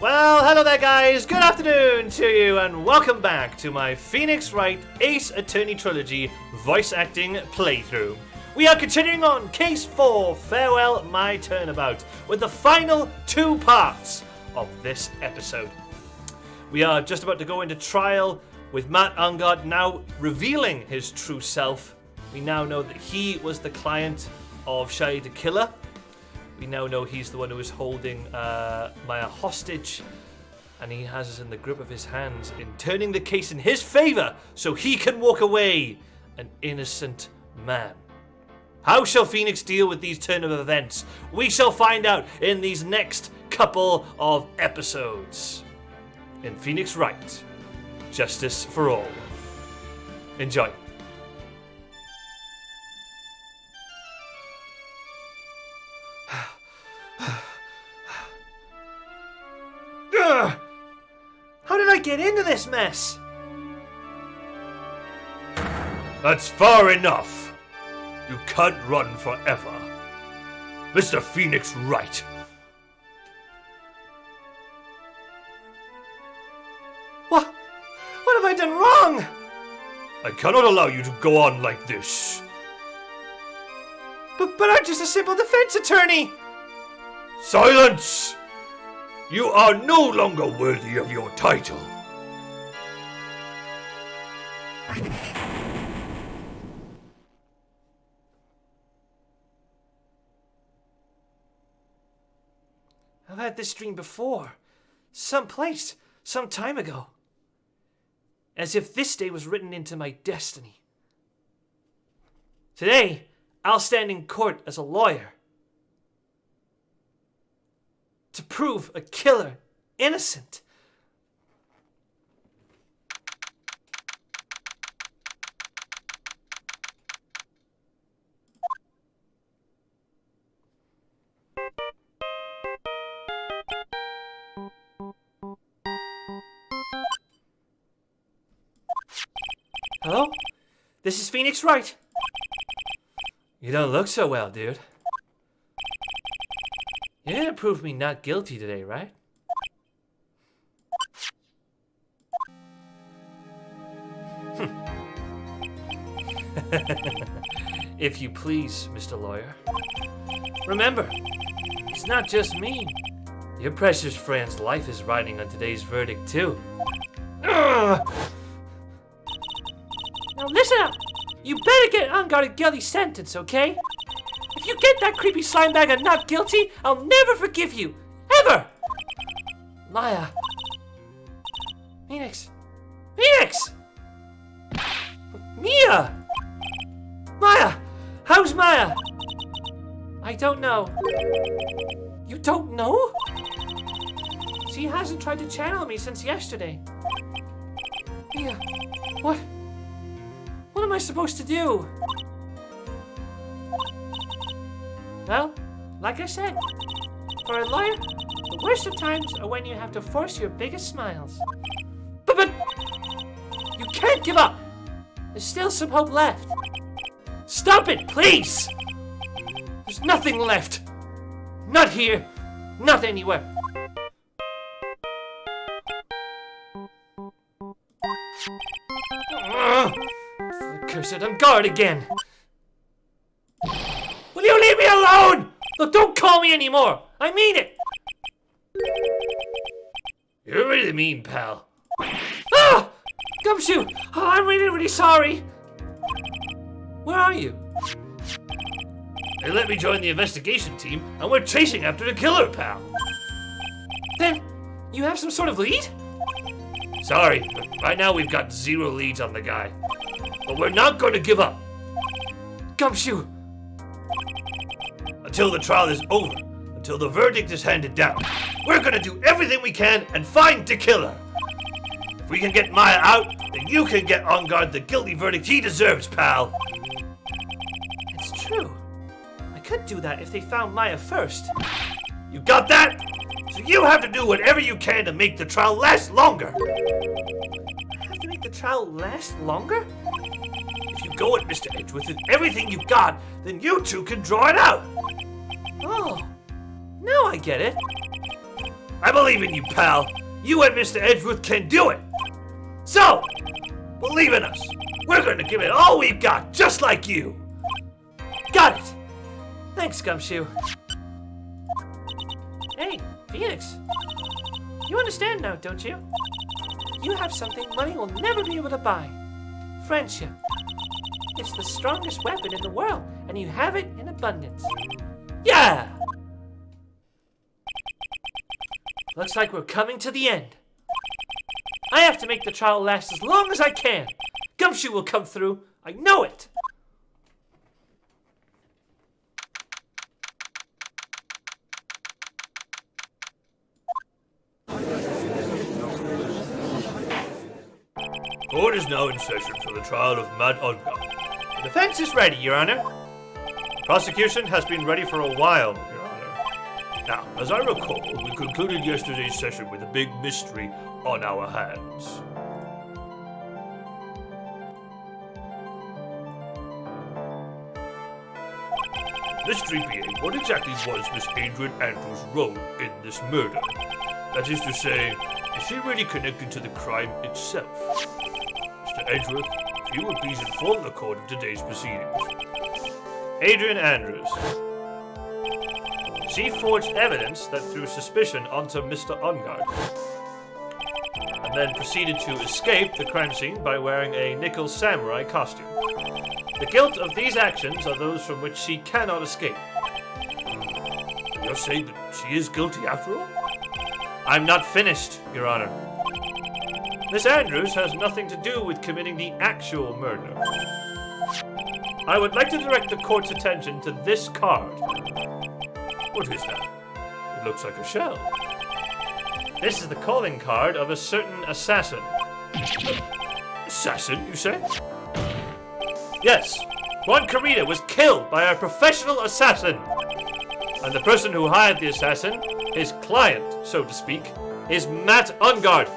Well, hello there guys, good afternoon to you and welcome back to my Phoenix Wright Ace Attorney Trilogy voice acting playthrough. We are continuing on Case 4, Farewell My Turnabout, with the final two parts of this episode. We are just about to go into trial with Matt Ungard now revealing his true self. We now know that he was the client of Shai the Killer. We now know he's the one who is holding Maya hostage, and he has us in the grip of his hands in turning the case in his favor so he can walk away an innocent man. How shall Phoenix deal with these turn of events? We shall find out in these next couple of episodes. In Phoenix Wright, Justice for All. Enjoy. How did I get into this mess? That's far enough. You can't run forever. Mr. Phoenix Wright. What have I done wrong? I cannot allow you to go on like this. But I'm just a simple defense attorney. Silence! You are no longer worthy of your title. I've had this dream before. Someplace, some time ago. As if this day was written into my destiny. Today, I'll stand in court as a lawyer. To prove a killer innocent. Hello? This is Phoenix Wright. You don't look so well, dude. You're gonna prove me not guilty today, right? If you please, Mr. Lawyer. Remember, it's not just me. Your precious friend's life is riding on today's verdict, too. Now listen up! You better get Ungard a guilty sentence, okay? If you get that creepy slime bag of not guilty, I'll never forgive you. Ever! Maya. Phoenix. Phoenix! Mia! Maya! How's Maya? I don't know. You don't know? She hasn't tried to channel me since yesterday. Mia, what am I supposed to do? Well, like I said, for a lawyer, the worst of times are when you have to force your biggest smiles. But you can't give up. There's still some hope left. Stop it, please! There's nothing left. Not here, not anywhere. Cursed Ungard again. Will you leave me alone? Look, don't call me anymore. I mean it. You're really mean, pal. Ah! Gumshoe! Oh, I'm really sorry. Where are you? They let me join the investigation team, and we're chasing after the killer, pal. Then, you have some sort of lead? Sorry, but right now we've got 0 leads on the guy. But we're not going to give up. Gumshoe! Until the trial is over, until the verdict is handed down, we're going to do everything we can and find the killer. If we can get Maya out, then you can get Ungard the guilty verdict he deserves, pal. It's true. I could do that if they found Maya first. You got that? So you have to do whatever you can to make the trial last longer. I have to make the trial last longer? If you go at Mr. Edgeworth with everything you got, then you two can draw it out. Oh, now I get it. I believe in you, pal. You and Mr. Edgeworth can do it. So, believe in us. We're going to give it all we've got, just like you. Got it! Thanks, Gumshoe. Hey, Phoenix. You understand now, don't you? You have something money will never be able to buy. Friendship. It's the strongest weapon in the world, and you have it in abundance. Yeah! Looks like we're coming to the end. I have to make the trial last as long as I can. Gumshoe will come through. I know it. Court is now in session for the trial of Mad Ungod. The defense is ready, Your Honor. Prosecution has been ready for a while, Your Honor. Now, as I recall, we concluded yesterday's session with a big mystery on our hands. Mystery being, what exactly was Miss Adrian Andrews' role in this murder? That is to say, is she really connected to the crime itself? Mr. Edgeworth, if you would please inform the court of today's proceedings. Adrian Andrews. She forged evidence that threw suspicion onto Mr. Ungard, and then proceeded to escape the crime scene by wearing a nickel samurai costume. The guilt of these actions are those from which she cannot escape. You're saying that she is guilty after all? I'm not finished, Your Honor. Miss Andrews has nothing to do with committing the actual murder. I would like to direct the court's attention to this card. What is that? It looks like a shell. This is the calling card of a certain assassin. Assassin, you say? Yes, Juan Carita was killed by a professional assassin. And the person who hired the assassin, his client, so to speak, is Matt Ungard.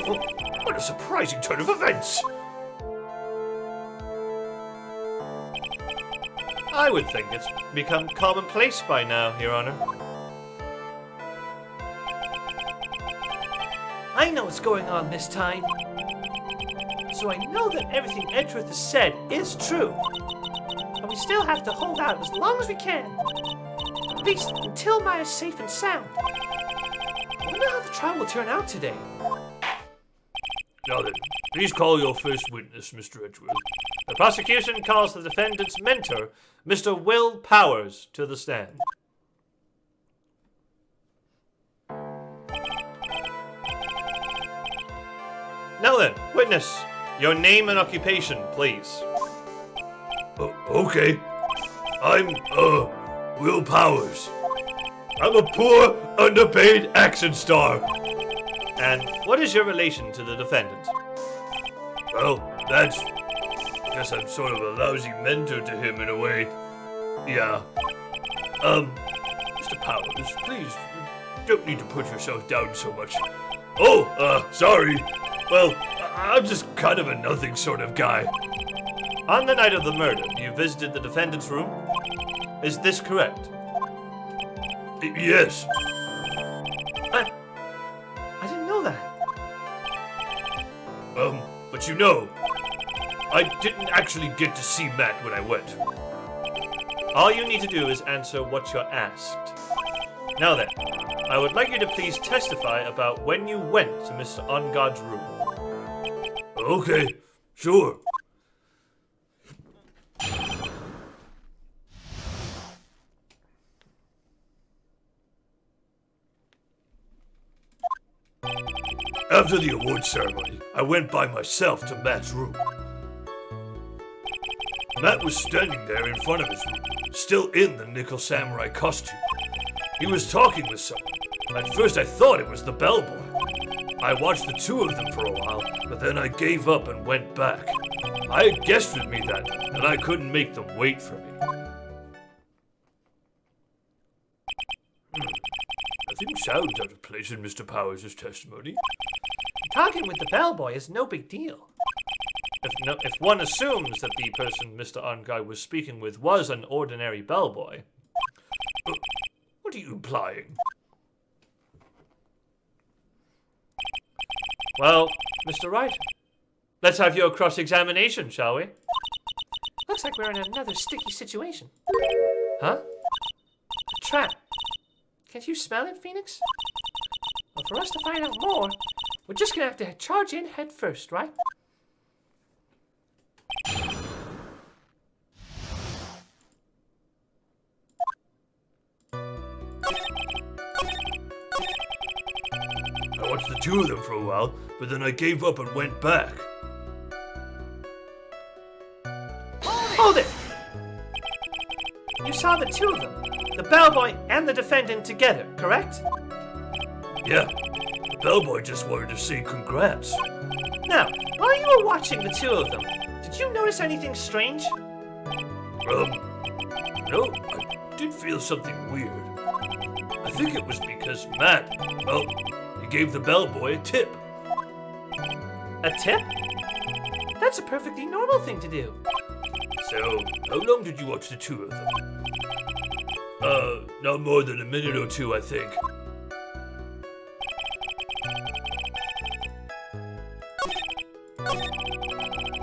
Oh, what a surprising turn of events! I would think it's become commonplace by now, Your Honor. I know what's going on this time. So I know that everything Edgeworth has said is true. But we still have to hold out as long as we can. At least until Maya is safe and sound. I wonder how the trial will turn out today. Now then, please call your first witness, Mr. Edgeworth. The prosecution calls the defendant's mentor, Mr. Will Powers, to the stand. Now then, witness, your name and occupation, please. Okay. I'm, Will Powers. I'm a poor, underpaid action star. And what is your relation to the defendant? Well, I guess I'm sort of a lousy mentor to him in a way. Yeah. Mr. Powers, please, you don't need to put yourself down so much. Oh, sorry. Well, I'm just kind of a nothing sort of guy. On the night of the murder, you visited the defendant's room? Is this correct? Yes. I didn't know that. But you know, I didn't actually get to see Matt when I went. All you need to do is answer what you're asked. Now then, I would like you to please testify about when you went to Mr. Ungard's room. Okay, sure. After the award ceremony, I went by myself to Matt's room. Matt was standing there in front of his room, still in the nickel samurai costume. He was talking with someone. At first I thought it was the bellboy. I watched the two of them for a while, but then I gave up and went back. I had guessed with me that I couldn't make them wait for me. Nothing sounds out of place in Mr. Powers' testimony. Talking with the bellboy is no big deal. If one assumes that the person Mr. Ungard was speaking with was an ordinary bellboy. What are you implying? Well, Mr. Wright, let's have your cross-examination, shall we? Looks like we're in another sticky situation. Huh? A trap. Can't you smell it, Phoenix? Well, for us to find out more, we're just gonna have to charge in head first, right? I watched the two of them for a while, but then I gave up and went back. Hold it! You saw the two of them, the bellboy and the defendant together, correct? Yeah, the bellboy just wanted to say congrats. Now, while you were watching the two of them, did you notice anything strange? No, I did feel something weird. I think it was because Matt, well, he gave the bellboy a tip. A tip? That's a perfectly normal thing to do. So, how long did you watch the two of them? Not more than a minute or two, I think.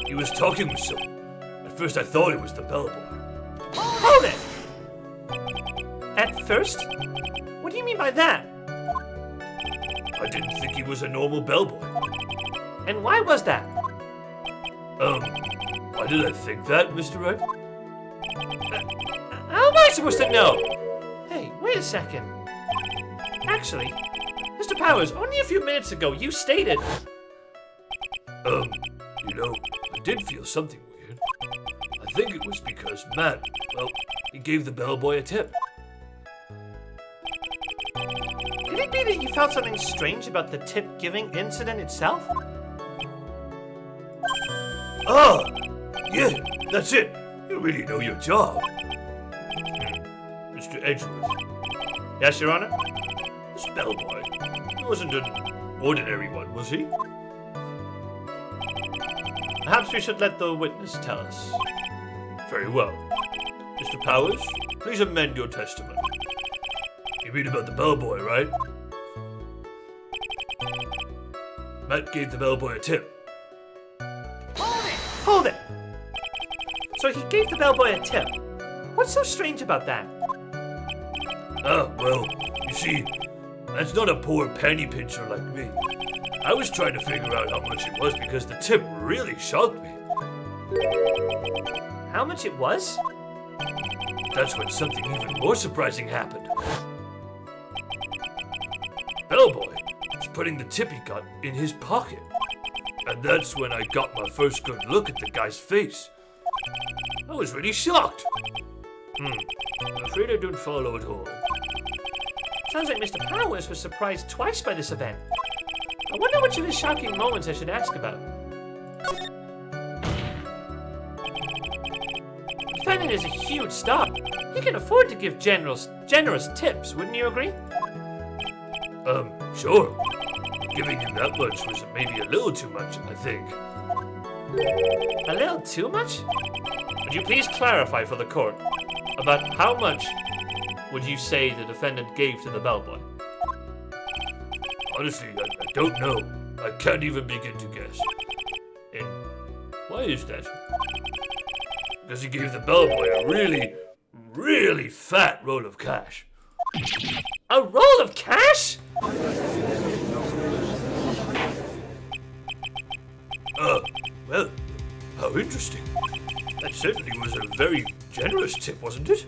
He was talking with someone. At first I thought it was the bellboy. Hold it! At first? What do you mean by that? I didn't think he was a normal bellboy. And why was that? Why did I think that, Mr. Wright? How am I supposed to know? Hey, wait a second. Actually, Mr. Powers, only a few minutes ago you stated... You know, I did feel something weird. I think it was because Matt, well, he gave the bellboy a tip. Could it be that you felt something strange about the tip-giving incident itself? Ah! Yeah, that's it. You really know your job. Mr. Edgeworth. Yes, Your Honor? This bellboy, he wasn't an ordinary one, was he? Perhaps we should let the witness tell us. Very well. Mr. Powers, please amend your testimony. You mean about the bellboy, right? Matt gave the bellboy a tip. Hold it! So he gave the bellboy a tip. What's so strange about that? Well, you see, that's not a poor penny pincher like me. I was trying to figure out how much it was because the tip really shocked me. How much it was? That's when something even more surprising happened. Bellboy was putting the tip he got in his pocket. And that's when I got my first good look at the guy's face. I was really shocked. I'm afraid I don't follow at all. Sounds like Mr. Powers was surprised twice by this event. I wonder which of his shocking moments I should ask about. The defendant is a huge star. He can afford to give generous tips, wouldn't you agree? Sure. Giving him that much was maybe a little too much, I think. A little too much? Would you please clarify for the court about how much would you say the defendant gave to the bellboy? Honestly, I don't know. I can't even begin to guess. And why is that? Because he gave the bellboy a really, really fat roll of cash. A roll of cash? Well, how interesting. That certainly was a very generous tip, wasn't it?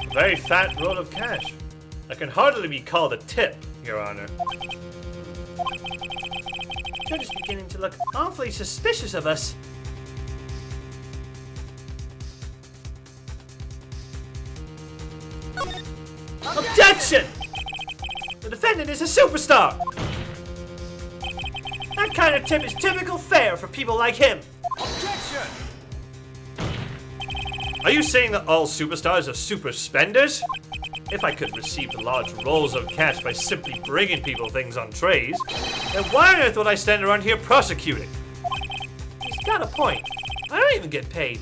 A very fat roll of cash. That can hardly be called a tip, Your Honor. The judge is beginning to look awfully suspicious of us. Objection! The defendant is a superstar! That kind of tip is typical fare for people like him. Objection! Are you saying that all superstars are super spenders? If I could receive large rolls of cash by simply bringing people things on trays, then why on earth would I stand around here prosecuting? He's got a point. I don't even get paid,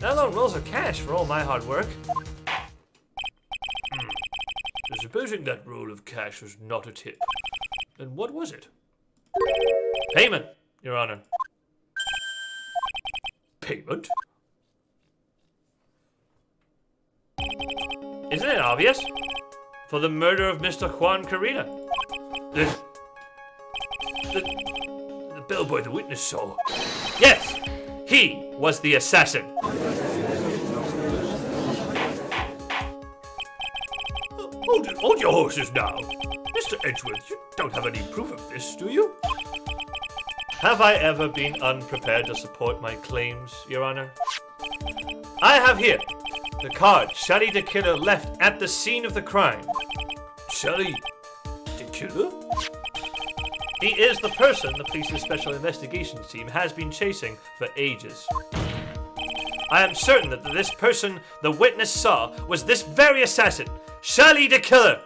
let alone rolls of cash for all my hard work. Supposing that roll of cash was not a tip, then what was it? Payment, Your Honor. Payment? Isn't it obvious? For the murder of Mr. Juan Carita. The bellboy the witness saw. Yes, he was the assassin. Hold your horses now. Mr. Edgeworth, you don't have any proof of this, do you? Have I ever been unprepared to support my claims, Your Honor? I have here the card Shally the Killer left at the scene of the crime. Shally the Killer? He is the person the police's special investigations team has been chasing for ages. I am certain that this person the witness saw was this very assassin, Shally the Killer.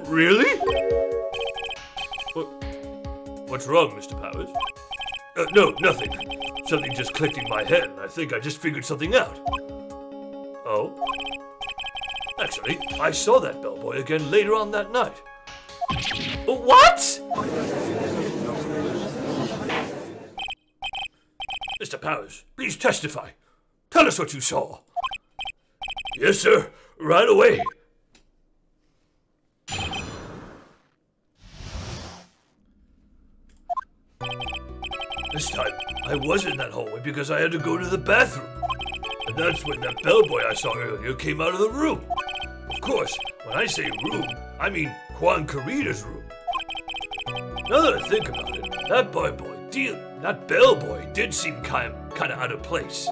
Really? What's wrong, Mr. Powers? No, nothing. Something just clicked in my head, and I think I just figured something out. Oh? Actually, I saw that bellboy again later on that night. What? Mr. Powers, please testify. Tell us what you saw. Yes, sir. Right away. This time, I was in that hallway because I had to go to the bathroom. And that's when that bellboy I saw earlier came out of the room. Of course, when I say room, I mean Juan Carita's room. Now that I think about it, that bellboy did seem kind of out of place.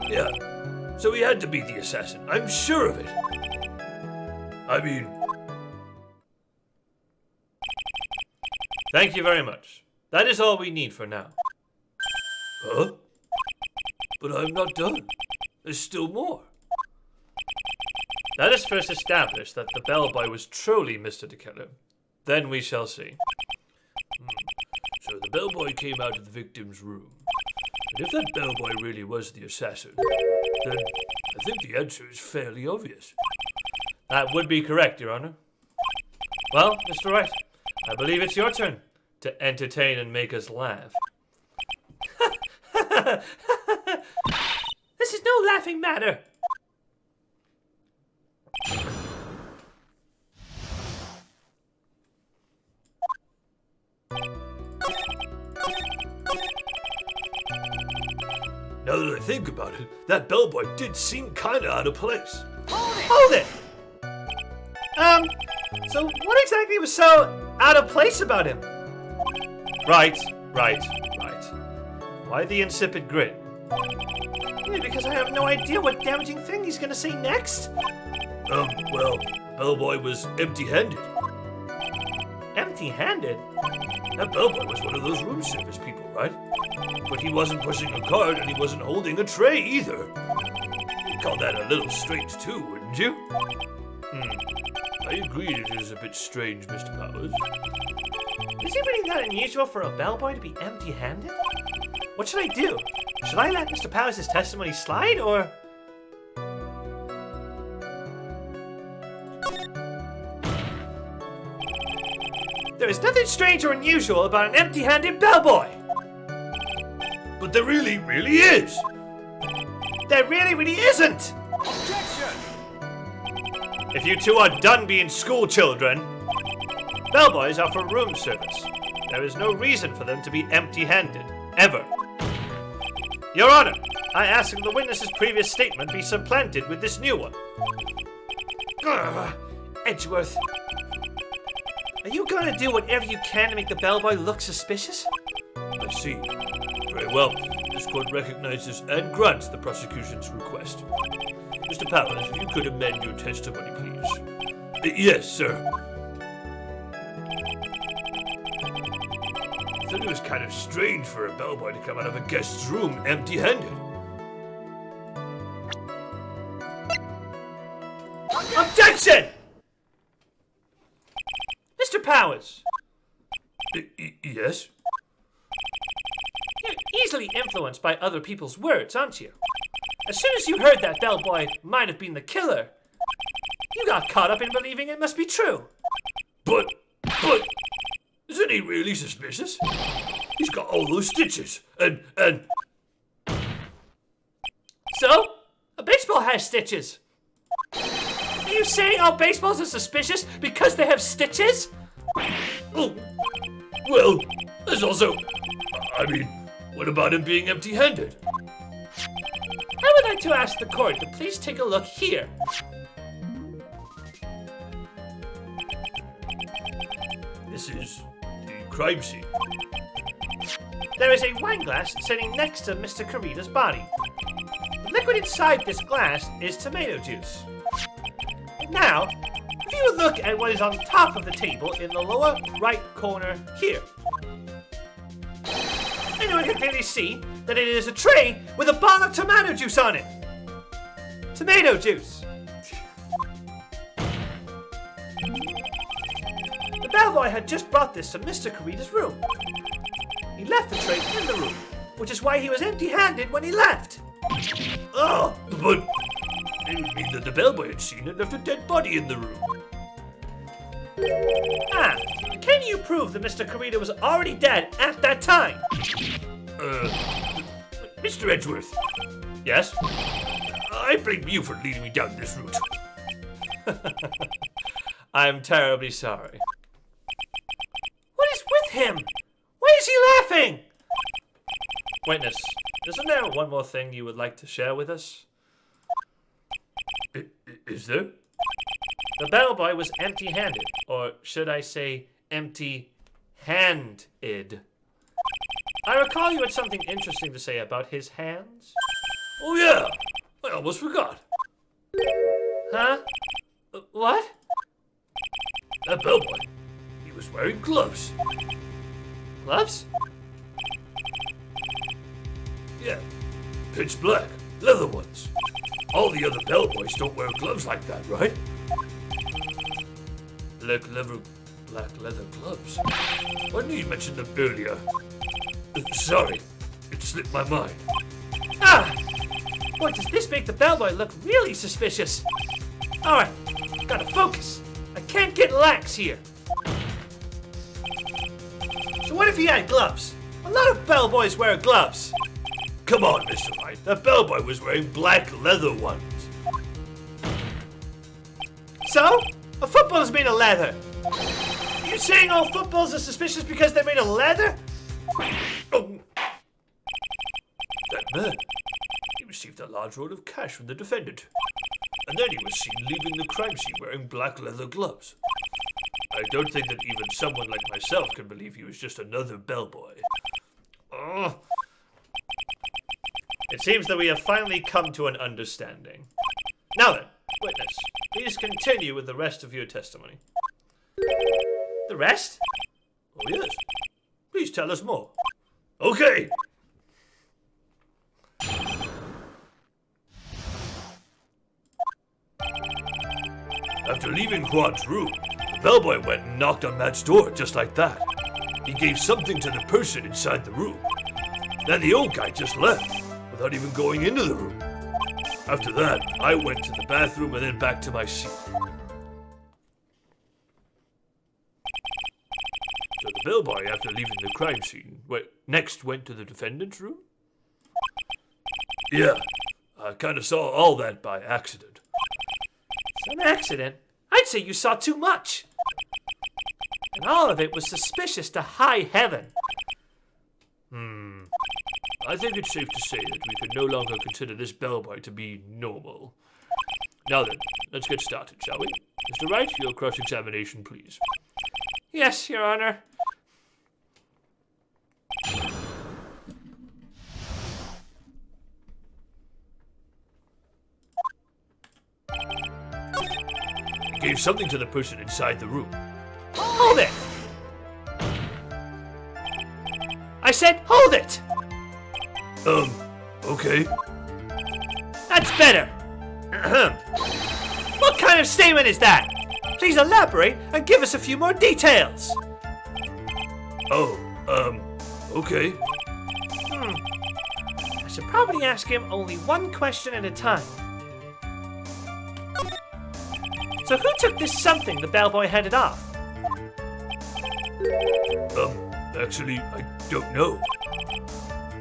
Yeah, so he had to be the assassin. I'm sure of it. I mean... Thank you very much. That is all we need for now. Huh? But I'm not done. There's still more. Let us first establish that the bellboy was truly Mr. the Killer. Then we shall see. So the bellboy came out of the victim's room. And if that bellboy really was the assassin, then I think the answer is fairly obvious. That would be correct, Your Honor. Well, Mr. Wright, I believe it's your turn to entertain and make us laugh. This is no laughing matter. Now that I think about it, that bellboy did seem kinda out of place. Hold it! So what exactly was so out of place about him? Right. Why the insipid grin? Maybe because I have no idea what damaging thing he's gonna say next? Well, bellboy was empty-handed. Empty-handed? That bellboy was one of those room service people, right? But he wasn't pushing a cart and he wasn't holding a tray either. You'd call that a little strange too, wouldn't you? I agree it is a bit strange, Mr. Powers. Is it really that unusual for a bellboy to be empty-handed? What should I do? Should I let Mr. Powers' testimony slide, or...? There is nothing strange or unusual about an empty-handed bellboy! But there really, really is! There really, really isn't! Objection! If you two are done being school children, bellboys are for room service. There is no reason for them to be empty-handed, ever. Your Honor, I ask that the witness's previous statement be supplanted with this new one. Edgeworth, are you going to do whatever you can to make the bellboy look suspicious? I see. Very well. This court recognizes and grants the prosecution's request. Mr. Powers, if you could amend your testimony, please. Yes, sir. I thought it was kind of strange for a bellboy to come out of a guest's room empty-handed. Objection! Mr. Powers! Yes? You're easily influenced by other people's words, aren't you? As soon as you heard that bellboy might have been the killer, You got caught up in believing it must be true. But, isn't he really suspicious? He's got all those stitches, and... So? A baseball has stitches. Are you saying all baseballs are suspicious because they have stitches? Oh, well, there's also... I mean, what about him being empty-handed? I would like to ask the court to please take a look here. This is the crime scene. There is a wine glass sitting next to Mr. Carita's body. The liquid inside this glass is tomato juice. Now, if you would look at what is on top of the table in the lower right corner here, anyone can clearly see that it is a tray with a bottle of tomato juice on it. Tomato juice. The bellboy had just brought this to Mr. Carita's room. He left the tray in the room, which is why he was empty-handed when he left. Oh, but it would mean that the bellboy had seen and left a dead body in the room. Ah, can you prove that Mr. Carita was already dead at that time? Mr. Edgeworth. Yes? I blame you for leading me down this route. I'm terribly sorry. What is with him? Why is he laughing? Witness, isn't there one more thing you would like to share with us? Is there? The bellboy was empty-handed, or should I say empty-handed. I recall you had something interesting to say about his hands. Oh yeah, I almost forgot. Huh? What? That bellboy, he was wearing gloves. Gloves? Yeah, pitch black, leather ones. All the other bellboys don't wear gloves like that, right? Black leather gloves. Why didn't you mention them earlier? Sorry, it slipped my mind. Ah! Boy, does this make the bellboy look really suspicious. Alright, gotta focus. I can't get lax here. So what if he had gloves? A lot of bellboys wear gloves. Come on, Mr. Wright, that bellboy was wearing black leather ones. So? A football is made of leather. Are you saying all footballs are suspicious because they're made of leather? Oh. That man, he received a large roll of cash from the defendant. And then he was seen leaving the crime scene wearing black leather gloves. I don't think that even someone like myself can believe he was just another bellboy. Oh. It seems that we have finally come to an understanding. Now then, witness, please continue with the rest of your testimony. The rest? Oh yes. Please tell us more. Okay. After leaving Juan's room, the bellboy went and knocked on Matt's door just like that. He gave something to the person inside the room. Then the old guy just left, without even going into the room. After that, I went to the bathroom and then back to my seat. So the bellboy, after leaving the crime scene, next went to the defendant's room? Yeah, I kind of saw all that by accident. An accident? I'd say you saw too much. And all of it was suspicious to high heaven. I think it's safe to say that we can no longer consider this bellboy to be normal. Now then, let's get started, shall we? Mr. Wright, your cross-examination, please. Yes, Your Honor. He gave something to the person inside the room. Hold it! I said hold it! Okay. That's better. What kind of statement is that? Please elaborate and give us a few more details. Oh, okay. I should probably ask him only one question at a time. So who took this something the bellboy handed off? Actually, I don't know.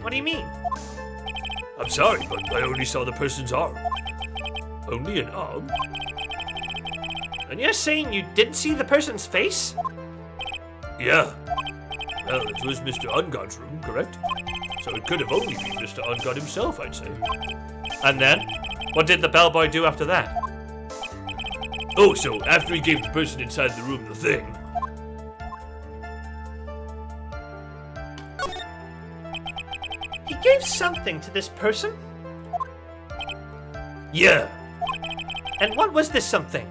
What do you mean? I'm sorry, but I only saw the person's arm. Only an arm? And you're saying you didn't see the person's face? Yeah. Well, it was Mr. Ungard's room, correct? So it could have only been Mr. Ungard himself, I'd say. And then? What did the bellboy do after that? Oh, so after he gave the person inside the room the thing... He gave something to this person? Yeah. And what was this something?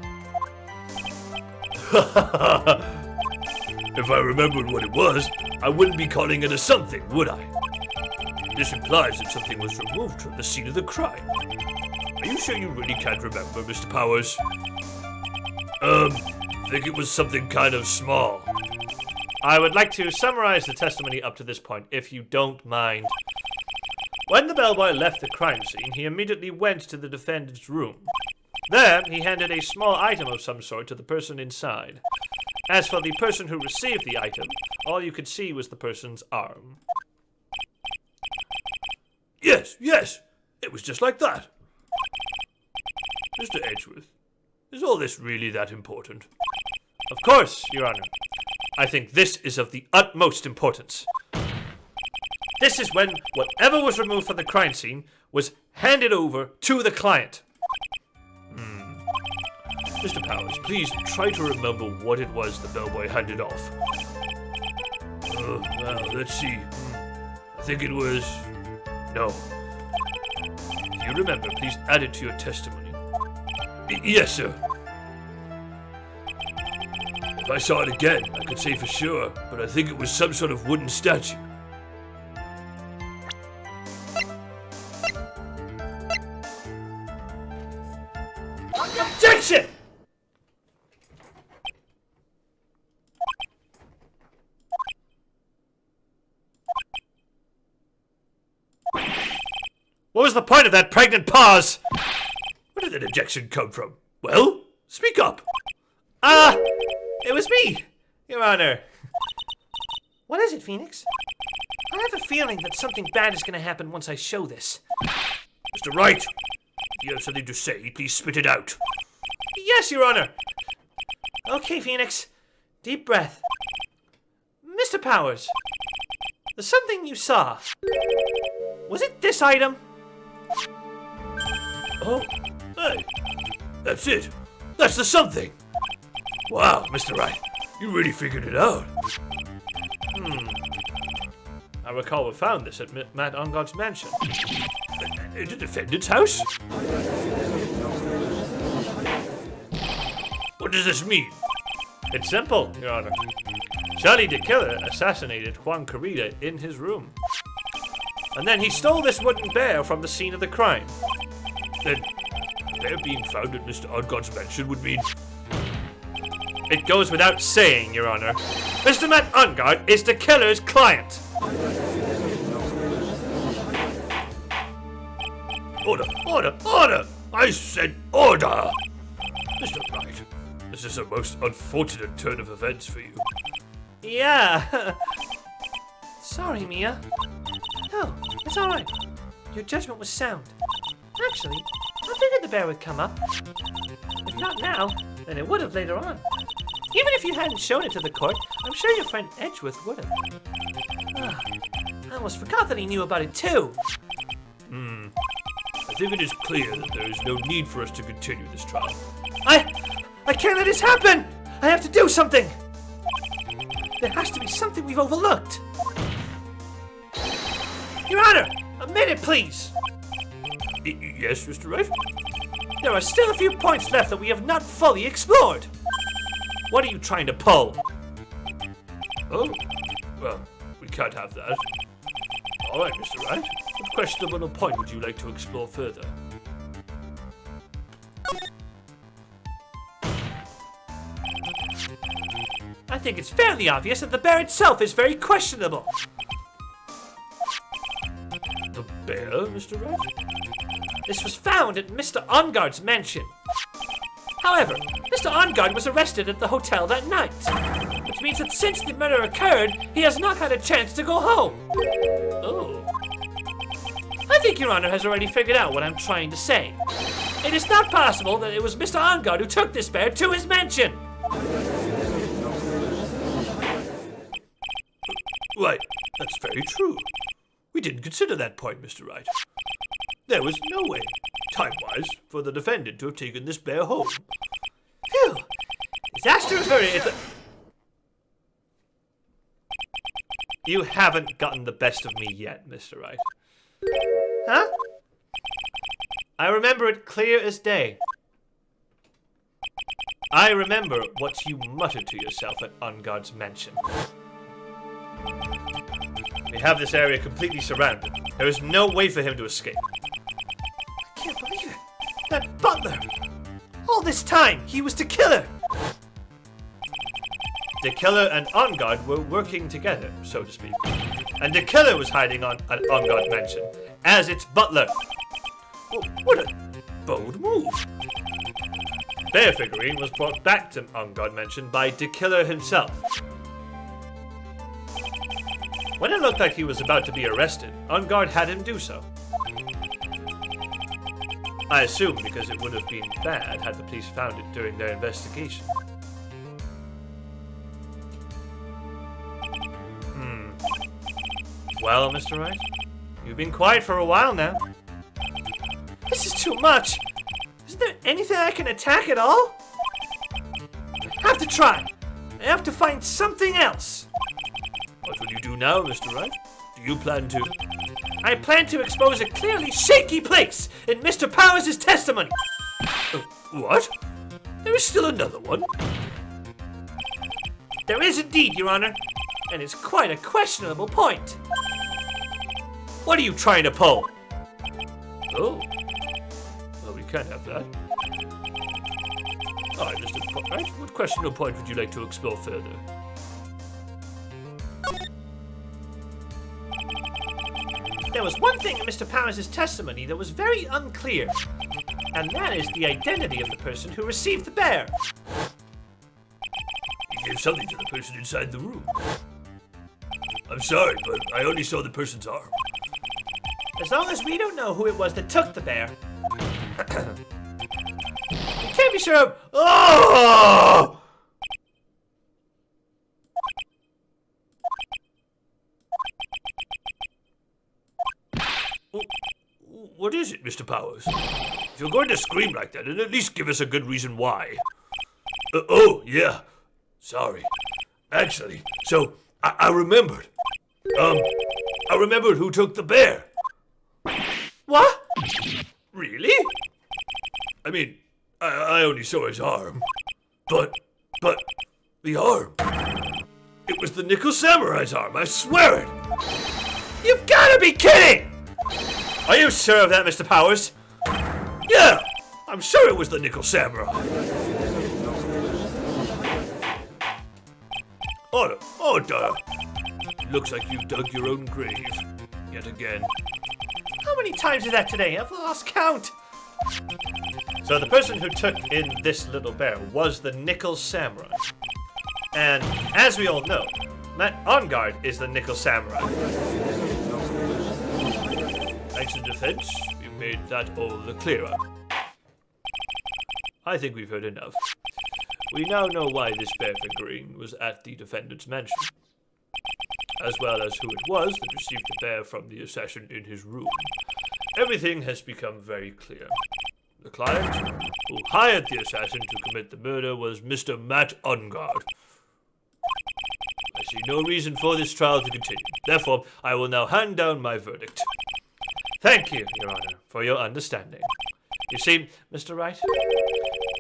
If I remembered what it was, I wouldn't be calling it a something, would I? This implies that something was removed from the scene of the crime. Are you sure you really can't remember, Mr. Powers? I think it was something kind of small. I would like to summarize the testimony up to this point, if you don't mind. When the bellboy left the crime scene, he immediately went to the defendant's room. There, he handed a small item of some sort to the person inside. As for the person who received the item, all you could see was the person's arm. Yes, it was just like that. Mr. Edgeworth, is all this really that important? Of course, Your Honor. I think this is of the utmost importance. This is when whatever was removed from the crime scene was handed over to the client. Mr. Powers, please try to remember what it was the bellboy handed off. Well, let's see. I think it was... No. If you remember, please add it to your testimony. Yes, sir. If I saw it again, I could say for sure, but I think it was some sort of wooden statue. Objection! What was the point of that pregnant pause? Where did that objection come from? Well, speak up. It was me, Your Honor. What is it, Phoenix? I have a feeling that something bad is going to happen once I show this. Mr. Wright, if you have something to say, please spit it out. Yes, Your Honor. Okay, Phoenix. Deep breath. Mr. Powers, the something you saw, was it this item? Oh, hey, that's it. That's the something. Wow, Mr. Wright, you really figured it out. I recall we found this at Matt Ungard's mansion. At the defendant's house? What does this mean? It's simple, Your Honor. Johnny the Killer assassinated Juan Carita in his room. And then he stole this wooden bear from the scene of the crime. Then, the bear being found at Mr. Ungard's mansion would mean... It goes without saying, Your Honor. Mr. Matt Ungard is the killer's client. Order! I said order! Mr. Wright, this is a most unfortunate turn of events for you. Yeah. Sorry, Mia. No, it's alright. Your judgment was sound. Actually, I figured the bear would come up. If not now, then it would have later on. Even if you hadn't shown it to the court, I'm sure your friend Edgeworth would have. I almost forgot that he knew about it too. I think it is clear that there is no need for us to continue this trial. I can't let this happen! I have to do something! There has to be something we've overlooked. Your Honor, a minute, please. Yes, Mr. Wright? There are still a few points left that we have not fully explored. What are you trying to pull? Oh, well, we can't have that. All right, Mr. Wright. What questionable point would you like to explore further? I think it's fairly obvious that the bear itself is very questionable. The bear, Mr. Wright? This was found at Mr. Ungard's mansion. However, Mr. Onguard was arrested at the hotel that night, which means that since the murder occurred, he has not had a chance to go home. Oh. I think Your Honor has already figured out what I'm trying to say. It is not possible that it was Mr. Onguard who took this bear to his mansion. Right, that's very true. We didn't consider that point, Mr. Wright. There was no way, time-wise, for the defendant to have taken this bear home. Phew. Disaster averted. You haven't gotten the best of me yet, Mr. Wright. Huh? I remember it clear as day. I remember what you muttered to yourself at Onguard's mansion. We have this area completely surrounded. There is no way for him to escape. I can't believe it. That butler. All this time, he was the killer. The killer and Onguard were working together, so to speak. And the killer was hiding at Onguard mansion as its butler. Oh, what a bold move. Bear figurine was brought back to Onguard mansion by the killer himself. When it looked like he was about to be arrested, Onguard had him do so. I assume because it would have been bad had the police found it during their investigation. Well, Mr. Wright, you've been quiet for a while now. This is too much. Isn't there anything I can attack at all? I have to try. I have to find something else. What will you do now, Mr. Wright? Do you plan to... I plan to expose a clearly shaky place in Mr. Powers' testimony. What? There is still another one? There is indeed, Your Honor. And it's quite a questionable point. What are you trying to pull? Oh. Well, we can't have that. Alright, Mr. Wright, what questionable point would you like to explore further? There was one thing in Mr. Powers' testimony that was very unclear, and that is the identity of the person who received the bear. He gave something to the person inside the room. I'm sorry, but I only saw the person's arm. As long as we don't know who it was that took the bear. We can't be sure. Oh! What is it, Mr. Powers? If you're going to scream like that, then at least give us a good reason why. Oh, yeah. Sorry. Actually, so I remembered. I remembered who took the bear. What? Really? I mean, I only saw his arm. But, the arm. It was the Nickel Samurai's arm, I swear it. You've gotta be kidding! Are you sure of that, Mr. Powers? Yeah, I'm sure it was the Nickel Samurai. Oh, duh. Looks like you dug your own grave. Yet again. How many times is that today? I've lost count. So the person who took in this little bear was the Nickel Samurai. And as we all know, Matt Onguard is the Nickel Samurai. Thanks to defense, we made that all the clearer. I think we've heard enough. We now know why this bear figurine was at the defendant's mansion, as well as who it was that received the bear from the assassin in his room. Everything has become very clear. The client who hired the assassin to commit the murder was Mr. Matt Onguard. I see no reason for this trial to continue. Therefore, I will now hand down my verdict. Thank you, Your Honor, for your understanding. You see, Mr. Wright,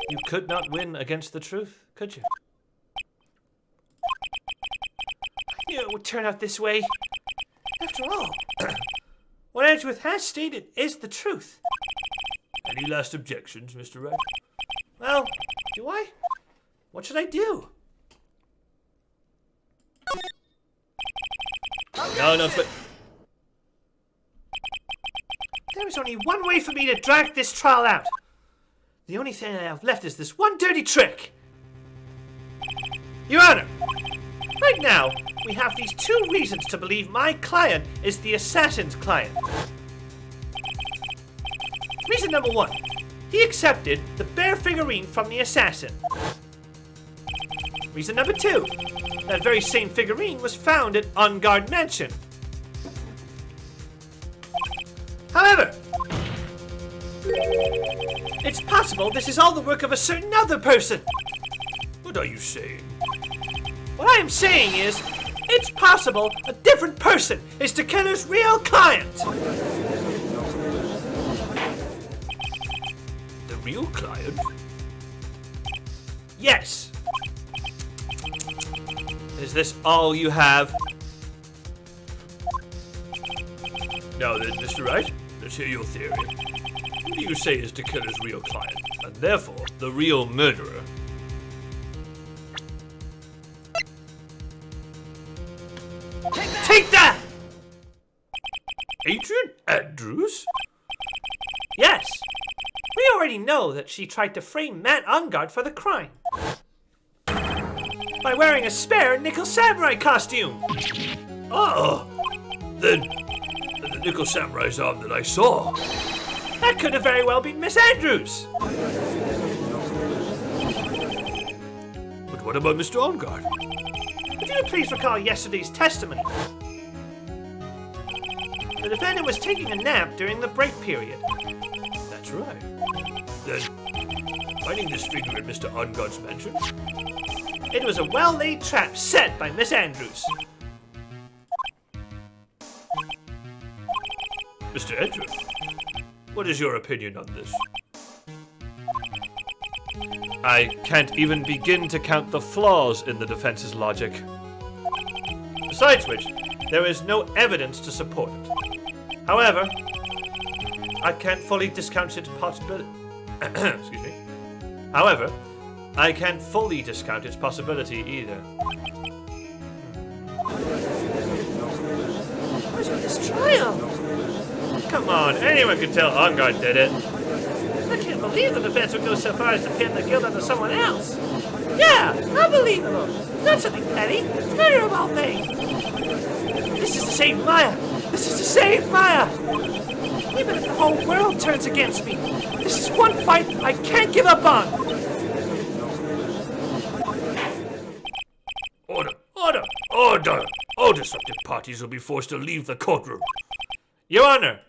you could not win against the truth, could you? I knew it would turn out this way. After all, what Edgeworth has stated is the truth. Any last objections, Mr. Wright? Well, do I? What should I do? No, but... There is only one way for me to drag this trial out. The only thing I have left is this one dirty trick. Your Honor, right now, we have these 2 reasons to believe my client is the assassin's client. Reason number 1, he accepted the bear figurine from the assassin. Reason number 2, that very same figurine was found at Unguard Mansion. However, it's possible this is all the work of a certain other person. What are you saying? What I am saying is, it's possible a different person is the killer's real client. The real client? Yes. Is this all you have? Now then, Mr. Wright, let's hear your theory. Who do you say is the killer's real client, and therefore the real murderer? Take that! Adrian Andrews? Yes. We already know that she tried to frame Matt Ungard for the crime by wearing a spare nickel samurai costume. Oh, then the nickel samurai's arm that I saw. That could have very well been Miss Andrews. But what about Mr. Ungard? If you would please recall yesterday's testimony. The defendant was taking a nap during the break period. That's right. Then, finding this figure in Mr. Ungard's mansion? It was a well-laid trap set by Miss Andrews. Mr. Andrews, what is your opinion on this? I can't even begin to count the flaws in the defense's logic. Besides which, there is no evidence to support it. However, I can't fully discount its possibility. Excuse me. However, I can't fully discount its possibility either. Where's with this trial? Come on, anyone can tell Ungard did it. I can't believe the defense would go so far as to pin the guilt onto someone else. Yeah, unbelievable. It's not something petty. It's murder of all things. This is to save Maya. This is to save Maya. Even if the whole world turns against me, this is one fight I can't give up on. Order, order, order! All disruptive parties will be forced to leave the courtroom. Your Honor,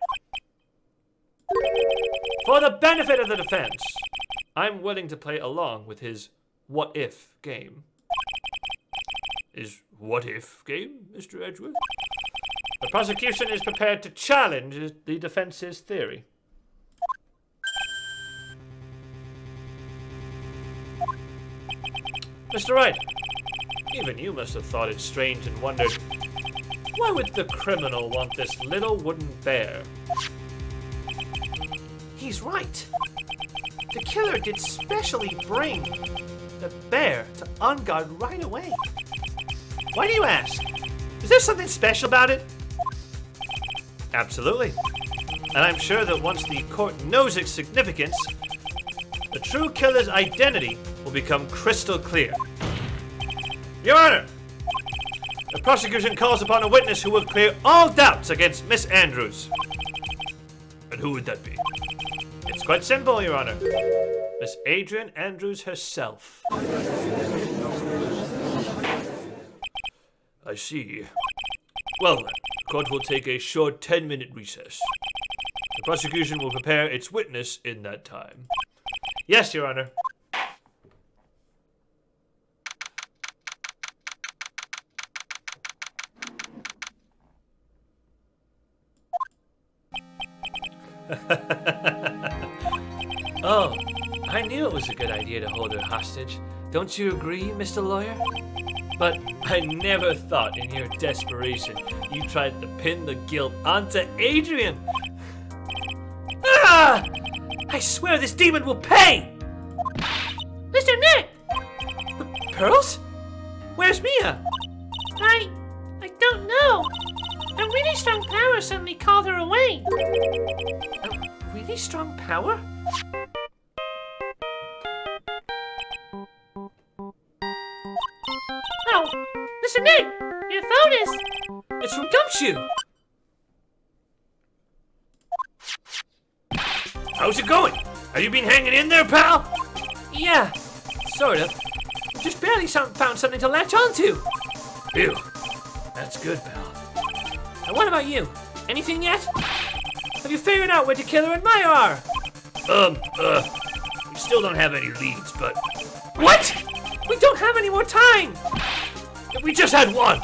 for the benefit of the defense, I'm willing to play along with his what-if game. Is what-if game, Mr. Edgeworth? The prosecution is prepared to challenge the defense's theory. Mr. Wright, even you must have thought it strange and wondered, why would the criminal want this little wooden bear? He's right. The killer did specially bring the bear to Ungard right away. Why do you ask? Is there something special about it? Absolutely. And I'm sure that once the court knows its significance, the true killer's identity will become crystal clear. Your Honor, the prosecution calls upon a witness who will clear all doubts against Miss Andrews. And who would that be? It's quite simple, Your Honor. Miss Adrian Andrews herself. I see. Well then, the court will take a short 10-minute recess. The prosecution will prepare its witness in that time. Yes, Your Honor. Oh, I knew it was a good idea to hold her hostage. Don't you agree, Mr. Lawyer? But I never thought in your desperation you tried to pin the guilt onto Adrian. Ah! I swear this demon will pay! Mr. Nick! Pearls? Where's Mia? I don't know. A really strong power suddenly called her away. A really strong power? Oh, Mr. Nick, your phone is... It's from Gumshoe. How's it going? Have you been hanging in there, pal? Yeah, sort of. Just barely found something to latch onto. Ew. That's good, pal. And what about you? Anything yet? Have you figured out where the killer and Maya are? We still don't have any leads, but What? We don't have any more time! if we just had one,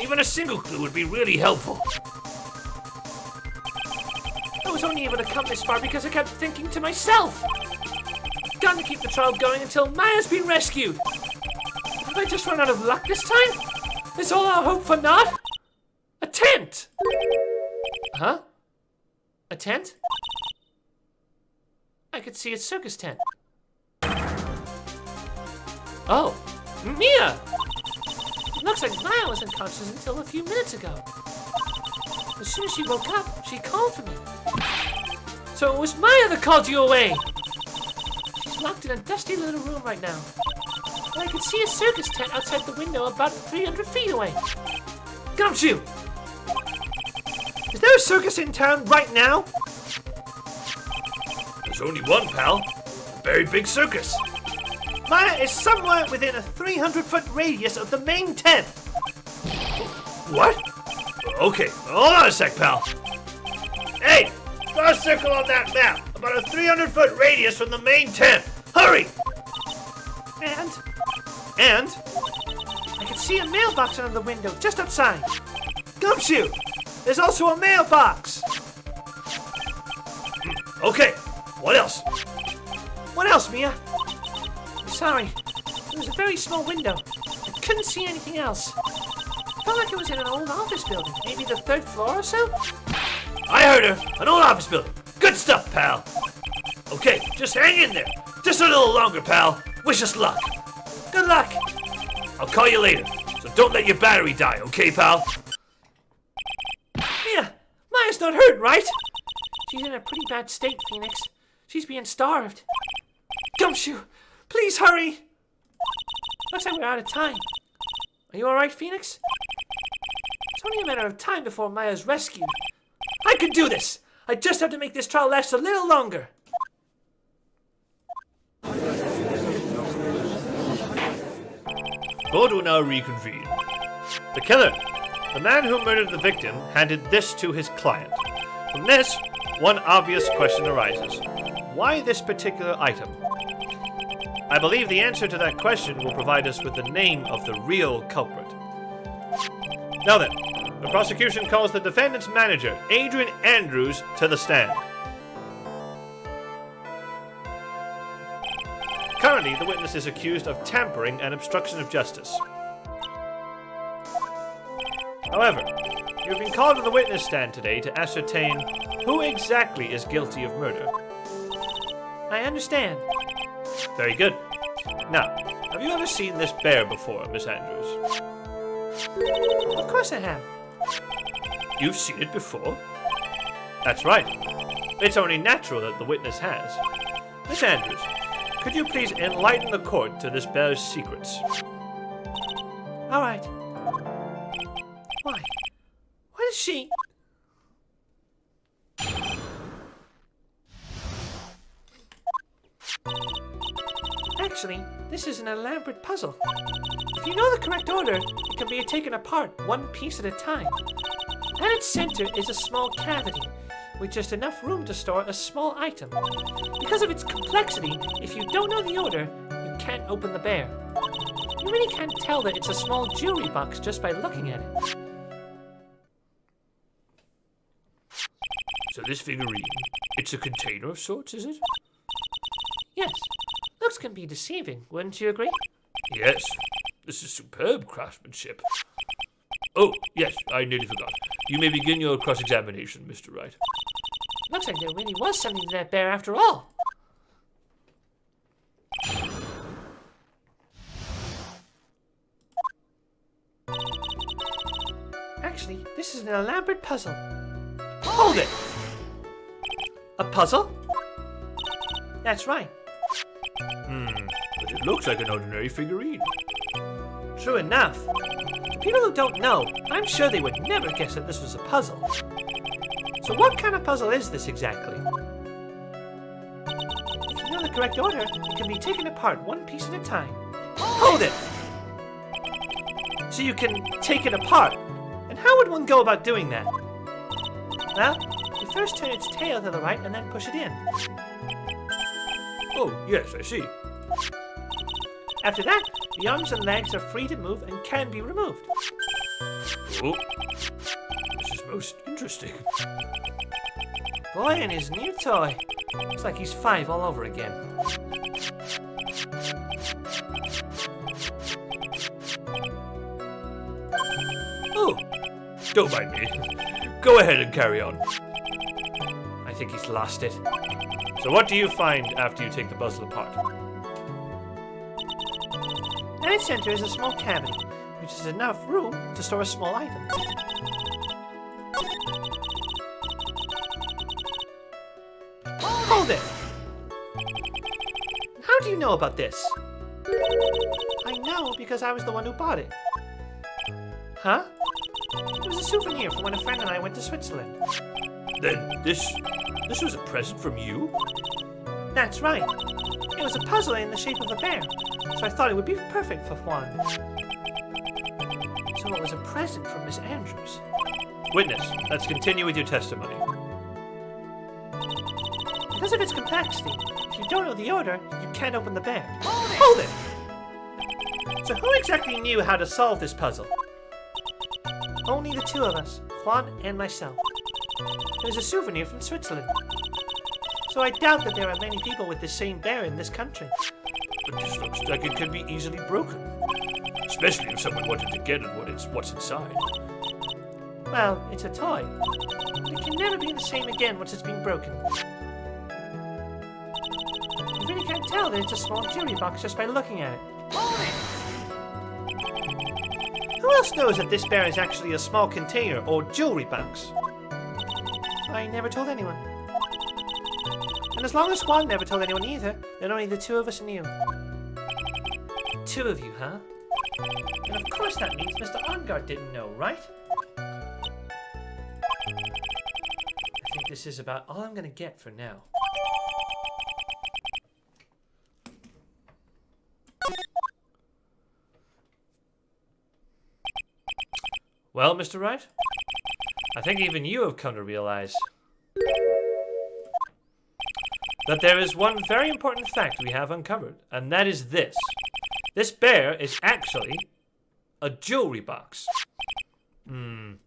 even a single clue would be really helpful. I was only able to come this far because I kept thinking to myself. I've got to keep the trial going until Maya's been rescued. Have I just run out of luck this time? Is all our hope for naught? A tent! Huh? A tent? I could see a circus tent. Oh, Mia! It looks like Maya was unconscious until a few minutes ago. As soon as she woke up, she called for me. So it was Maya that called you away! She's locked in a dusty little room right now. And I could see a circus tent outside the window about 300 feet away. Gumshoe! Is there a circus in town right now? There's only one, pal. A very big circus. Maya is somewhere within a 300-foot radius of the main tent. What? Okay, hold on a sec, pal. Hey, draw a circle on that map. About a 300-foot radius from the main tent. Hurry! And I can see a mailbox under the window just outside. Gumshoe! There's also a mailbox! Okay, what else? What else, Mia? Sorry, it was a very small window. I couldn't see anything else. It felt like it was in an old office building, maybe the 3rd floor or so. I heard her. An old office building. Good stuff, pal. Okay, just hang in there. Just a little longer, pal. Wish us luck. Good luck. I'll call you later, so don't let your battery die, okay, pal? Mia, Maya's not hurt, right? She's in a pretty bad state, Phoenix. She's being starved. Gumshoe, please hurry. Looks like we're out of time. Are you alright, Phoenix? It's only a matter of time before Maya's rescued. I can do this! I just have to make this trial last a little longer. Board will now reconvene. The killer, the man who murdered the victim, handed this to his client. From this, one obvious question arises. Why this particular item? I believe the answer to that question will provide us with the name of the real culprit. Now then, the prosecution calls the defendant's manager, Adrian Andrews, to the stand. Currently, the witness is accused of tampering and obstruction of justice. However, you have been called to the witness stand today to ascertain who exactly is guilty of murder. I understand. Very good. Now, have you ever seen this bear before, Miss Andrews? Of course I have. You've seen it before? That's right. It's only natural that the witness has. Miss Andrews, could you please enlighten the court to this bear's secrets? All right. Why? What is she? Actually, this is an elaborate puzzle. If you know the correct order, it can be taken apart one piece at a time. At its center is a small cavity, with just enough room to store a small item. Because of its complexity, if you don't know the order, you can't open the bear. You really can't tell that it's a small jewelry box just by looking at it. So this figurine, it's a container of sorts, is it? Yes, looks can be deceiving, wouldn't you agree? Yes, this is superb craftsmanship. Oh, yes, I nearly forgot. You may begin your cross-examination, Mr. Wright. Looks like there really was something to that bear after all. Actually, this is an elaborate puzzle. Hold it! A puzzle? That's right. But it looks like an ordinary figurine. True enough. For people who don't know, I'm sure they would never guess that this was a puzzle. So what kind of puzzle is this exactly? If you know the correct order, it can be taken apart one piece at a time. Hold it! So you can take it apart. And how would one go about doing that? Well, you first turn its tail to the right and then push it in. Oh, yes, I see. After that, the arms and legs are free to move and can be removed. Oh, this is most interesting. Boy and his new toy. It's like he's 5 all over again. Oh, don't mind me. Go ahead and carry on. I think he's lost it. So what do you find after you take the puzzle apart? In its center is a small cavity, which is enough room to store a small item. Hold it! How do you know about this? I know because I was the one who bought it. Huh? It was a souvenir from when a friend and I went to Switzerland. Then this was a present from you? That's right. It was a puzzle in the shape of a bear, so I thought it would be perfect for Juan. So it was a present from Miss Andrews. Witness, let's continue with your testimony. Because of its complexity, if you don't know the order, you can't open the bear. Hold it! So who exactly knew how to solve this puzzle? Only the two of us, Juan and myself. It was a souvenir from Switzerland. So I doubt that there are many people with the same bear in this country. But this looks like it could be easily broken. Especially if someone wanted to get at what's inside. Well, it's a toy. It can never be the same again once it's been broken. You really can't tell that it's a small jewelry box just by looking at it. Who else knows that this bear is actually a small container or jewelry box? I never told anyone. And as long as Juan never told anyone either, then only the two of us knew. 2 of you, huh? And of course that means Mr. Ongard didn't know, right? I think this is about all I'm gonna get for now. Well, Mr. Wright, I think even you have come to realize that there is one very important fact we have uncovered, and that is this. This bear is actually a jewelry box. Now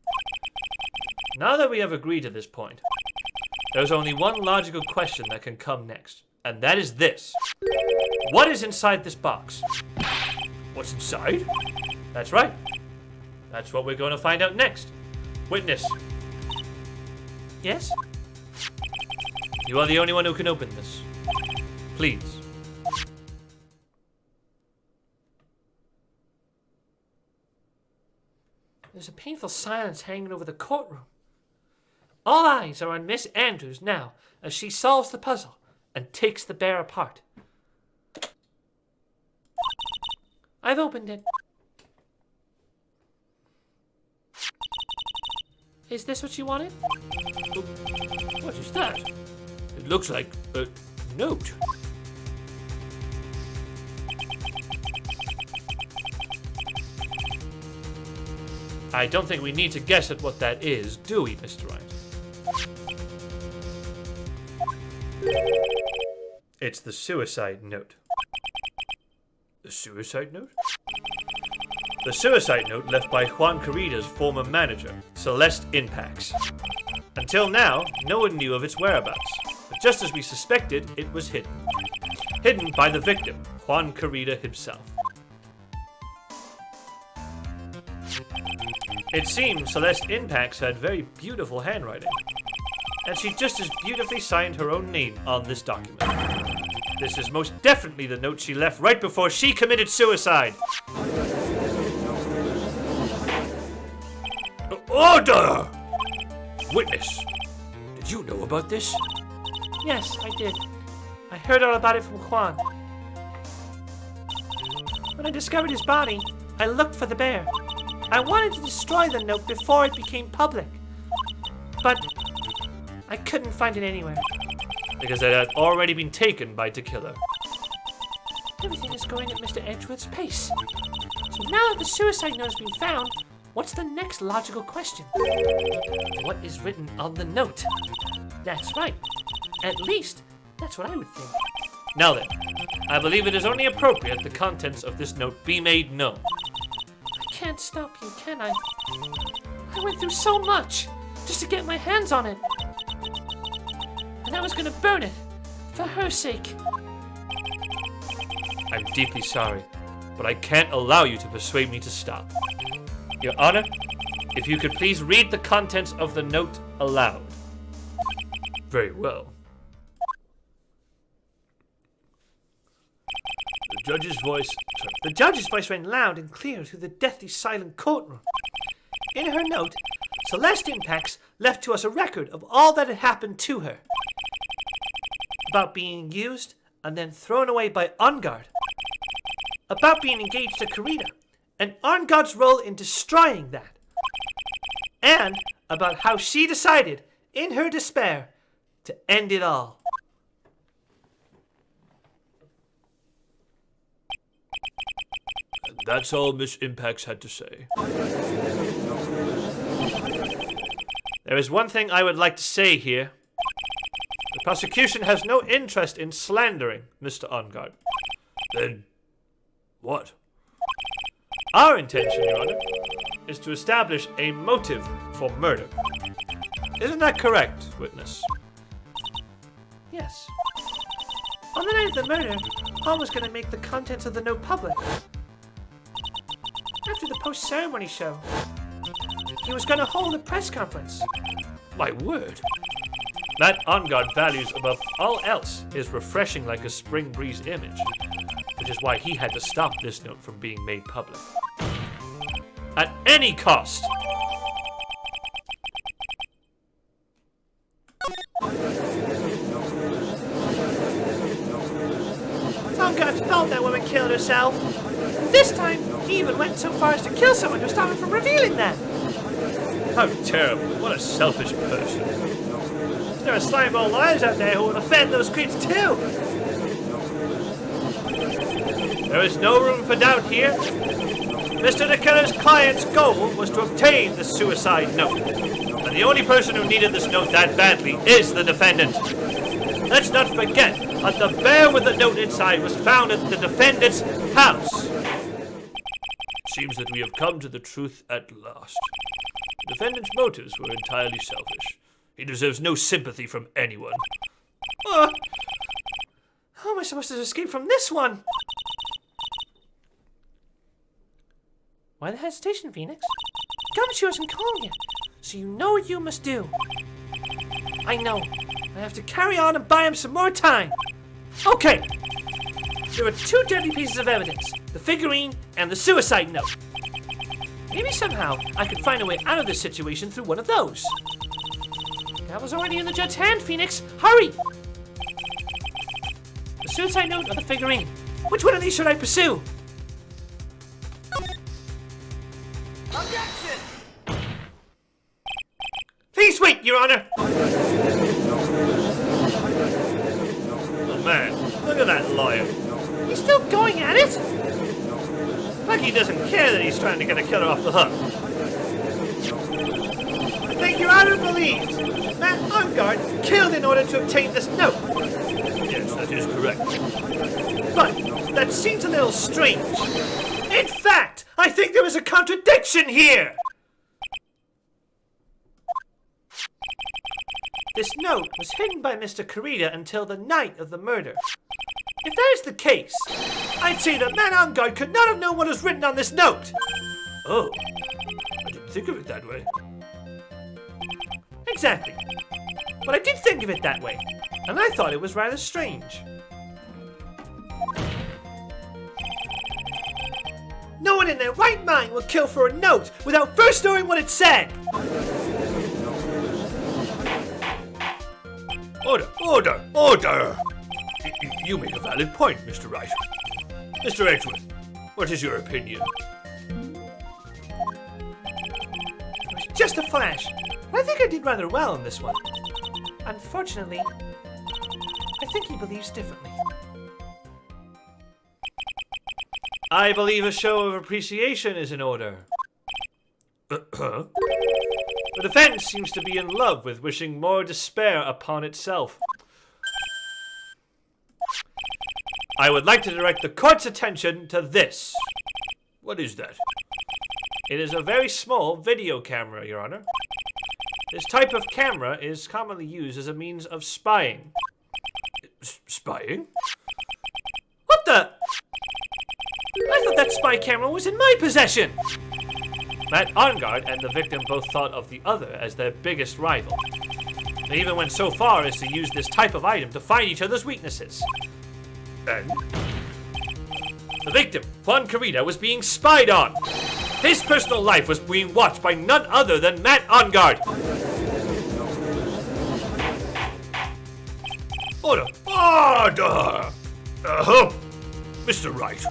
that we have agreed to this point, there's only one logical question that can come next, and that is this. What is inside this box? What's inside? That's right. That's what we're going to find out next. Witness. Yes? You are the only one who can open this. Please. There's a painful silence hanging over the courtroom. All eyes are on Miss Andrews now as she solves the puzzle and takes the bear apart. I've opened it. Is this what you wanted? What is that? It looks like a note. I don't think we need to guess at what that is, do we, Mr. Wright? It's the suicide note. The suicide note? The suicide note left by Juan Carrida's former manager, Celeste Inpax. Until now, no one knew of its whereabouts, but just as we suspected, it was hidden. Hidden by the victim, Juan Carrida himself. It seems Celeste Inpax had very beautiful handwriting, and she just as beautifully signed her own name on this document. This is most definitely the note she left right before she committed suicide. Order! Witness, did you know about this? Yes, I did. I heard all about it from Juan. When I discovered his body, I looked for the bear. I wanted to destroy the note before it became public. But I couldn't find it anywhere. Because it had already been taken by the killer. Everything is going at Mr. Edgeworth's pace. So now that the suicide note has been found, what's the next logical question? What is written on the note? That's right. At least, that's what I would think. Now then, I believe it is only appropriate the contents of this note be made known. I can't stop you, can I? I went through so much just to get my hands on it. And I was gonna burn it for her sake. I'm deeply sorry, but I can't allow you to persuade me to stop. Your Honor, if you could please read the contents of the note aloud. Very well. The judge's voice rang loud and clear through the deathly silent courtroom. In her note, Celeste Impax left to us a record of all that had happened to her. About being used and then thrown away by Ungard. About being engaged to Karina, and Ungard's role in destroying that. And about how she decided, in her despair, to end it all. That's all Miss Impax had to say. There is one thing I would like to say here. The prosecution has no interest in slandering Mr. Ungard. Then, what? Our intention, Your Honor, is to establish a motive for murder. Isn't that correct, witness? Yes. On the night of the murder, Paul was going to make the contents of the note public. After the post-ceremony show, he was going to hold a press conference. My word. That Ungard values above all else his refreshing like a spring breeze image, which is why he had to stop this note from being made public. At any cost! Ungard felt that woman killed herself. This time, he even went so far as to kill someone to stop him from revealing that. How terrible. What a selfish person. There are slimeball liars out there who will offend those creeps too. There is no room for doubt here. Mr. the Killer's client's goal was to obtain the suicide note. And the only person who needed this note that badly is the defendant. Let's not forget that the bear with the note inside was found at the defendant's house. Seems that we have come to the truth at last. The defendant's motives were entirely selfish. He deserves no sympathy from anyone. How am I supposed to escape from this one? Why the hesitation, Phoenix? Gumshoe isn't calling yet, so you know what you must do. I know. I have to carry on and buy him some more time. Okay. There are two deadly pieces of evidence, the figurine and the suicide note. Maybe somehow I could find a way out of this situation through one of those. That was already in the judge's hand, Phoenix. Hurry! The suicide note or the figurine? Which one of these should I pursue? Objection! Please wait, Your Honor! Oh man, look at that lawyer. He's still going at it? Like he doesn't care that he's trying to get a killer off the hook. I think Your Honor believes Matt Ungard killed in order to obtain this note. Yes, that is correct. But that seems a little strange. In fact, I think there is a contradiction here. This note was hidden by Mr. Karita until the night of the murder. If that is the case, I'd say that Matt Ungard could not have known what was written on this note. Oh, I didn't think of it that way. Exactly. But I did think of it that way, and I thought it was rather strange. No one in their right mind will kill for a note without first knowing what it said. Order, order, order! You make a valid point, Mr. Wright. Mr. Edgeworth, what is your opinion? just a flash. I think I did rather well in this one. Unfortunately, I think he believes differently. I believe a show of appreciation is in order. The defense seems to be in love with wishing more despair upon itself. I would like to direct the court's attention to this. What is that? It is a very small video camera, Your Honor. This type of camera is commonly used as a means of spying. Spying? What the? I thought that spy camera was in my possession! Matt Arngard and the victim both thought of the other as their biggest rival. They even went so far as to use this type of item to find each other's weaknesses. And? The victim, Juan Carita, was being spied on. His personal life was being watched by none other than Matt Arngard. Order! Mr. Wright.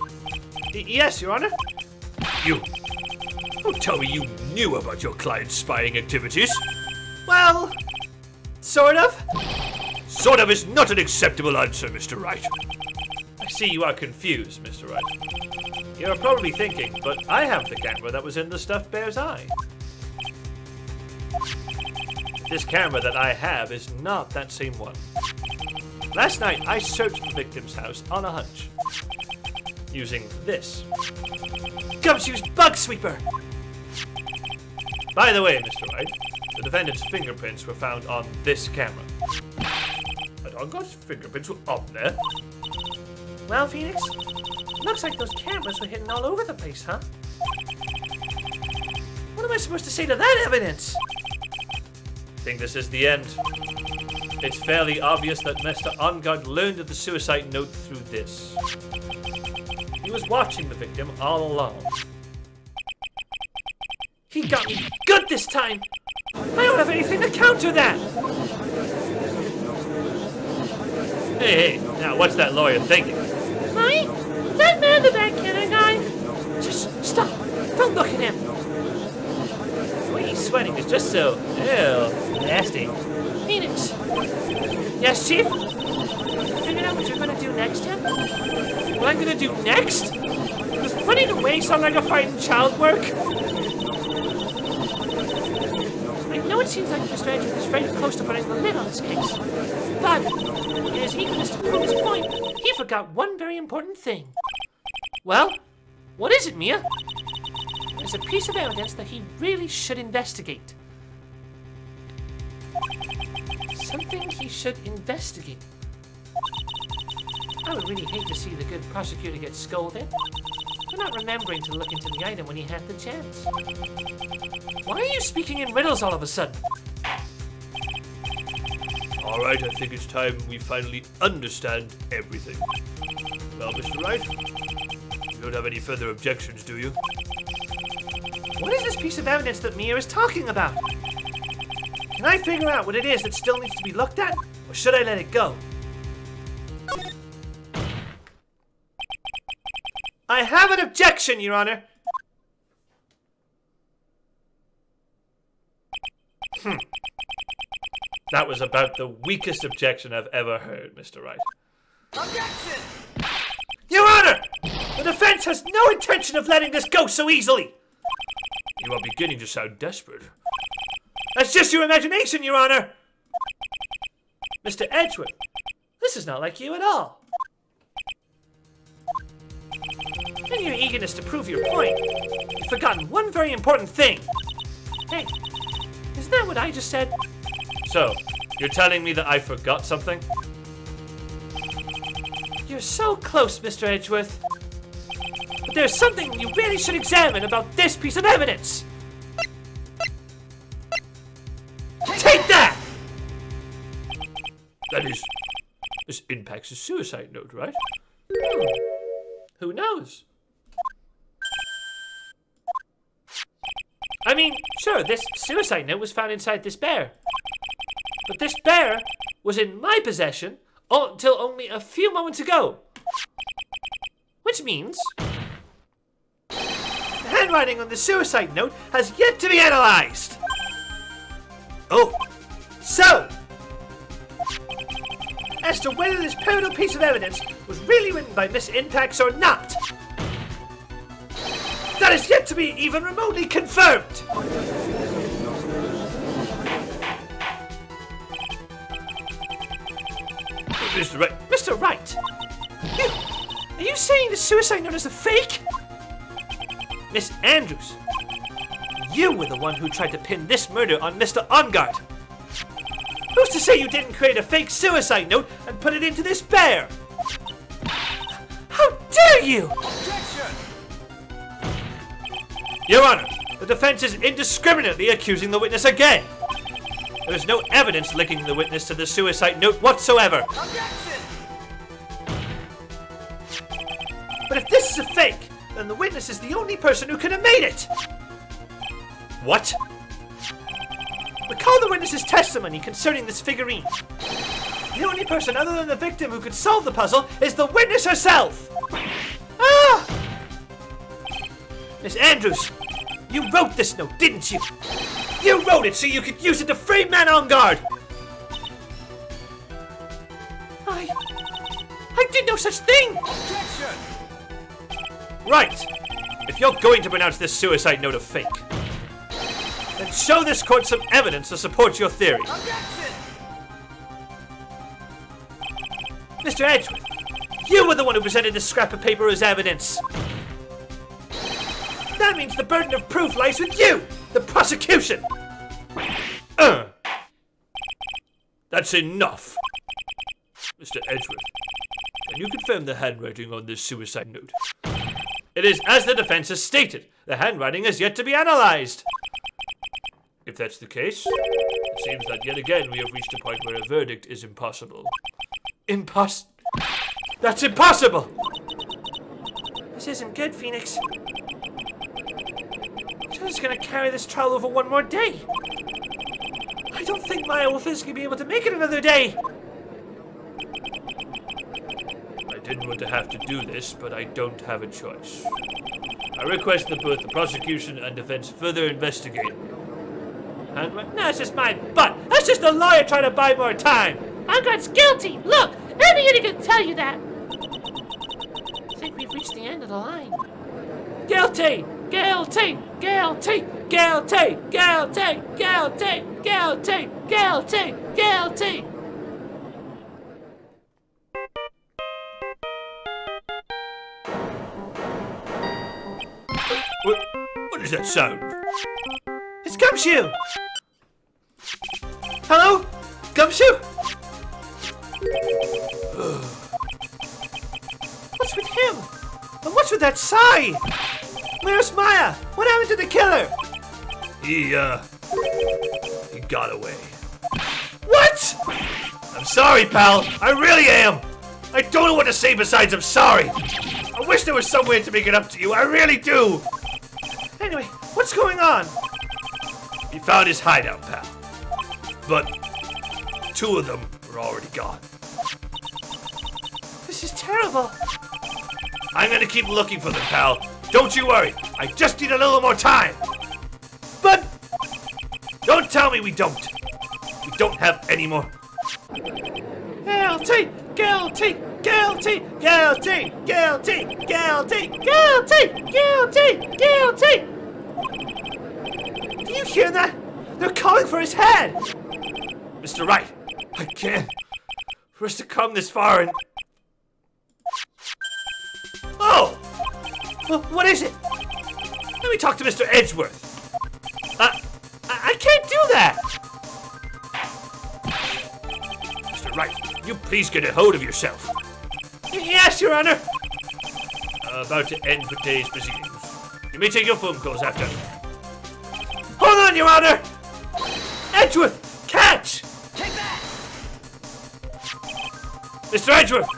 Yes, Your Honor? You. Don't tell me you knew about your client's spying activities. Well, sort of. Sort of is not an acceptable answer, Mr. Wright. I see you are confused, Mr. Wright. You're probably thinking, but I have the camera that was in the stuffed bear's eye. This camera that I have is not that same one. Last night, I searched the victim's house on a hunch. Using this. Gumshoe's Bug Sweeper! By the way, Mr. Wright, the defendant's fingerprints were found on this camera. And Arngard's fingerprints were on there? Well, Phoenix, looks like those cameras were hidden all over the place, huh? What am I supposed to say to that evidence? I think this is the end. It's fairly obvious that Mr. Arngard learned of the suicide note through this. He was watching the victim all along. He got me good this time! I don't have anything to counter that! Hey, now what's that lawyer thinking? Right? That man the back killer guy? Just stop! Don't look at him! The way he's sweating is just so, nasty. Phoenix! Yes, Chief? Figured out what you're gonna do next, yet? What I'm gonna do next? Does running away sound like a fighting child work? I know it seems like Mr. Edgeworth is very close to putting the lid on this case, but in his eagerness to prove his point, he forgot one very important thing. Well, what is it, Mia? There's a piece of evidence that he really should investigate. Something he should investigate. I would really hate to see the good prosecutor get scolded for not remembering to look into the item when he had the chance. Why are you speaking in riddles all of a sudden? Alright, I think it's time we finally understand everything. Well, Mr. Wright, you don't have any further objections, do you? What is this piece of evidence that Mia is talking about? Can I figure out what it is that still needs to be looked at, or should I let it go? I have an objection, Your Honor. That was about the weakest objection I've ever heard, Mr. Wright. Objection! Your Honor! The defense has no intention of letting this go so easily! You are beginning to sound desperate. That's just your imagination, Your Honor! Mr. Edgeworth, this is not like you at all. In your eagerness to prove your point, you've forgotten one very important thing. Hey, isn't that what I just said? So, you're telling me that I forgot something? You're so close, Mr. Edgeworth. But there's something you really should examine about this piece of evidence. Take that! That is, this impacts a suicide note, right? Who knows? I mean, sure, this suicide note was found inside this bear. But this bear was in my possession until only a few moments ago. Which means the handwriting on the suicide note has yet to be analyzed. Oh, so, as to whether this pivotal piece of evidence was really written by Miss Intax or not, that is yet to be even remotely confirmed. Mr. Wright. Mr. Wright, are you saying the suicide note is a fake? Miss Andrews, you were the one who tried to pin this murder on Mr. Ongard. Who's to say you didn't create a fake suicide note and put it into this bear? How dare you! Objection! Your Honor, the defense is indiscriminately accusing the witness again. There is no evidence linking the witness to the suicide note whatsoever. Objection! But if this is a fake, then the witness is the only person who could have made it. What? Recall the witness's testimony concerning this figurine. The only person other than the victim who could solve the puzzle is the witness herself. Ah! Miss Andrews, you wrote this note, didn't you? You wrote it so you could use it to frame Man on Guard. I did no such thing! Objection! Right. If you're going to pronounce this suicide note a fake, then show this court some evidence to support your theory. Objection! Mr. Edgeworth, you were the one who presented this scrap of paper as evidence. That means the burden of proof lies with you, the prosecution. That's enough. Mr. Edgeworth, can you confirm the handwriting on this suicide note? It is as the defense has stated. The handwriting is yet to be analyzed. If that's the case, it seems that yet again we have reached a point where a verdict is impossible. That's impossible! This isn't good, Phoenix. Judge is gonna carry this trial over one more day. I don't think Maya will physically be able to make it another day. I didn't want to have to do this, but I don't have a choice. I request that both the prosecution and defense further investigate. Handwriting? No, it's just my butt. That's just a lawyer trying to buy more time. Unguard's guilty! Look! Any idiot can tell you that! I think we've reached the end of the line. Guilty! Guilty! Guilty! Guilty! Guilty! Guilty! Guilty! Guilty! Guilty! What does that sound? It's Gumshoe! Hello? Gumshoe? What's with him? And what's with that sigh? Where's Maya? What happened to the killer? He got away. What? I'm sorry, pal. I really am. I don't know what to say besides I'm sorry. I wish there was some way to make it up to you. I really do. Anyway, what's going on? He found his hideout, pal. But 2 of them were already gone. This is terrible. I'm gonna keep looking for them, pal. Don't you worry. I just need a little more time. But Don't tell me we don't. We don't have any more. guilty! Guilty! Guilty! Guilty! Guilty! Guilty! Guilty! Guilty! Guilty! Do you hear that? They're calling for his head! Mr. Wright, I can't. For us to come this far and... Oh! Well, what is it? Let me talk to Mr. Edgeworth. I can't do that! Mr. Wright, you please get a hold of yourself. Yes, Your Honor! About to end for today's proceedings. You may take your phone calls after. Hold on, Your Honor! Edgeworth, catch! Take that! Mr. Edgeworth!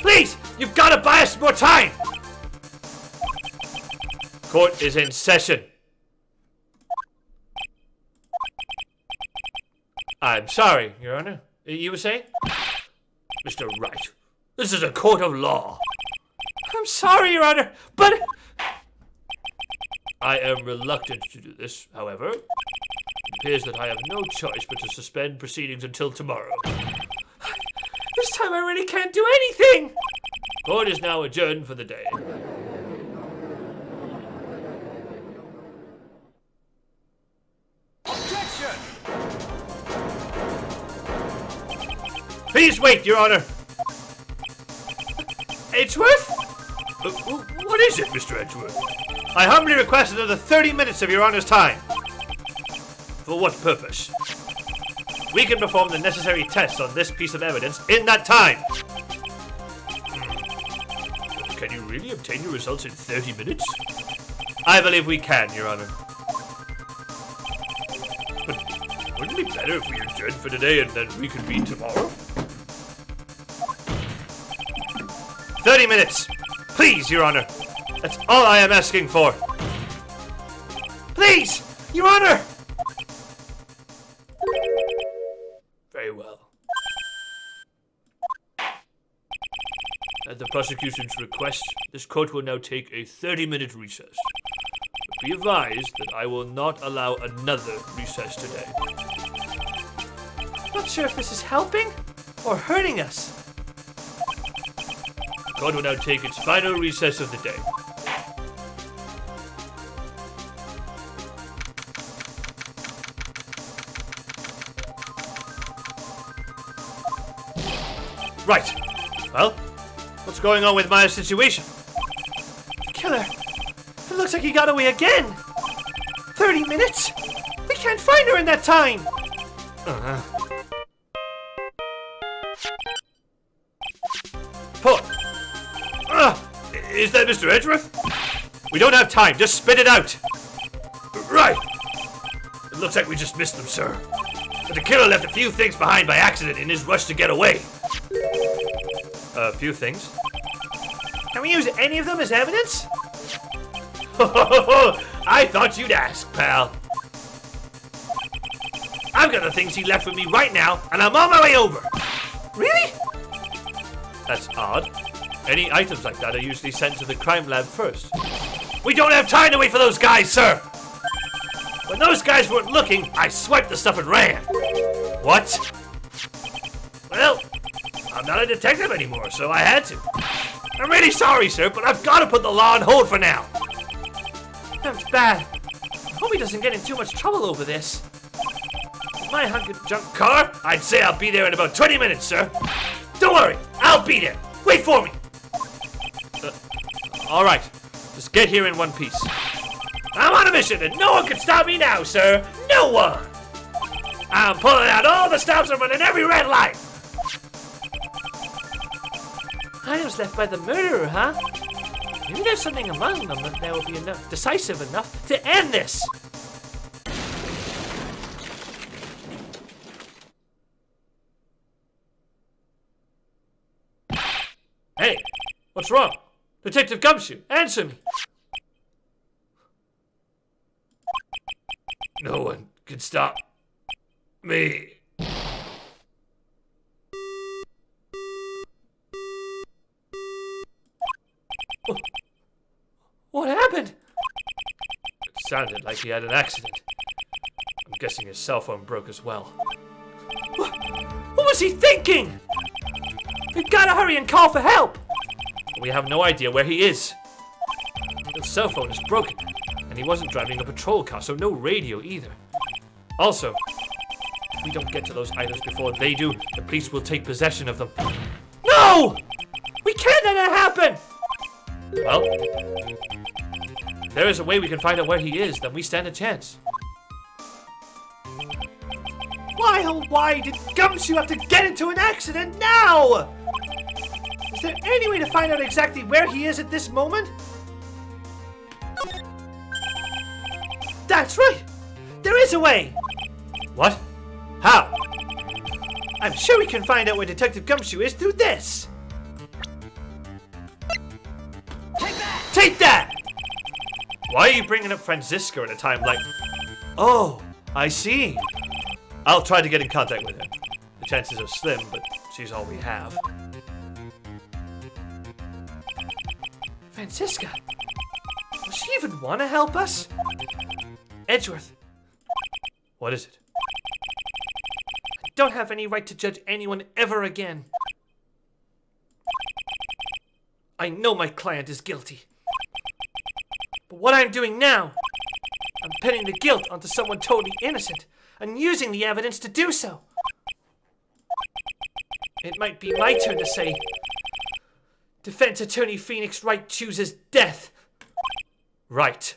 Please, you've got to buy us more time! Court is in session. I'm sorry, Your Honor. You were saying? Mr. Wright, this is a court of law. I'm sorry, Your Honor, but... I am reluctant to do this, however. appears that I have no choice but to suspend proceedings until tomorrow. This time I really can't do anything! Court is now adjourned for the day. Objection! Please wait, Your Honor. Edgeworth? What is it, Mr. Edgeworth? I humbly request another 30 minutes of Your Honor's time. For what purpose? We can perform the necessary tests on this piece of evidence in that time. Can you really obtain your results in 30 minutes? I believe we can, Your Honor. But wouldn't it be better if we adjourned for today and then reconvene tomorrow? 30 minutes! Please, Your Honor! That's all I am asking for! Please! Your Honor! Very well. At the prosecution's request, this court will now take a 30-minute recess. But be advised that I will not allow another recess today. Not sure if this is helping or hurting us. The court will now take its final recess of the day. Right. Well, what's going on with Maya's situation? Killer. It looks like he got away again. 30 minutes? We can't find her in that time. Pull it. Is that Mr. Edgeworth? We don't have time. Just spit it out. Right. It looks like we just missed them, sir. But the killer left a few things behind by accident in his rush to get away. A few things? Can we use any of them as evidence? I thought you'd ask, pal. I've got the things he left with me right now, and I'm on my way over. Really? That's odd. Any items like that are usually sent to the crime lab first. We don't have time to wait for those guys, sir! When those guys weren't looking, I swiped the stuff and ran. What? Well, I'm not a detective anymore, so I had to. I'm really sorry, sir, but I've got to put the law on hold for now. That's bad. I hope he doesn't get in too much trouble over this. With my hunted junk Car? I'd say I'll be there in about 20 minutes, sir. Don't worry, I'll be there. Wait for me. All right, just get here in one piece. I'm on a mission, and no one can stop me now, sir. No one. I'm pulling out all the stops and running every red light. items left by the murderer, huh? Maybe there's something among them that will be decisive enough to end this. Hey, what's wrong? Detective Gumshoe, answer me. No one can stop me. What happened? It sounded like he had an accident. I'm guessing his cell phone broke as well. What was he thinking? We gotta hurry and call for help. We have no idea where he is. His cell phone is broken, and he wasn't driving a patrol car, so no radio either. Also, if we don't get to those items before they do, the police will take possession of them. No! We can't let that happen! Well, if there is a way we can find out where he is, then we stand a chance. Why, oh why did Gumshoe have to get into an accident now? Is there any way to find out exactly where he is at this moment? That's right! There is a way! What? How? I'm sure we can find out where Detective Gumshoe is through this! Take that! Why are you bringing up Franziska at a time like... Oh, I see. I'll try to get in contact with her. The chances are slim, but she's all we have. Franziska? Will she even want to help us? Edgeworth. What is it? I don't have any right to judge anyone ever again. I know my client is guilty. But what I'm doing now, I'm pinning the guilt onto someone totally innocent and using the evidence to do so. It might be my turn to say, Defense Attorney Phoenix Wright chooses death. Right.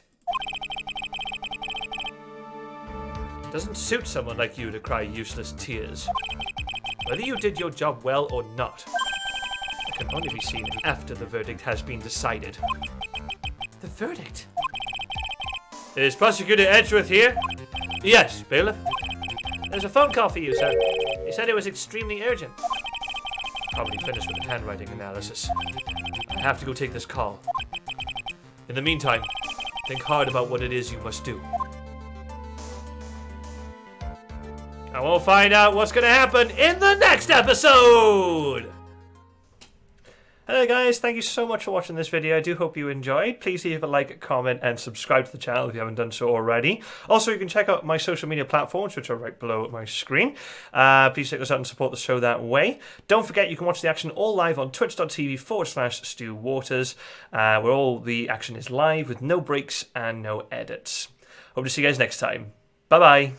It doesn't suit someone like you to cry useless tears. Whether you did your job well or not, it can only be seen after the verdict has been decided. The verdict? Is Prosecutor Edgeworth here? Yes, bailiff. There's a phone call for you, sir. He said it was extremely urgent. Probably finished with the handwriting analysis. I have to go take this call. In the meantime, think hard about what it is you must do. And we'll find out what's going to happen in the next episode! Hello guys, thank you so much for watching this video. I do hope you enjoyed. Please leave a like, comment, and subscribe to the channel if you haven't done so already. Also, you can check out my social media platforms, which are right below my screen. Please check us out and support the show that way. Don't forget, you can watch the action all live on twitch.tv/Stu Waters, where all the action is live with no breaks and no edits. Hope to see you guys next time. Bye-bye.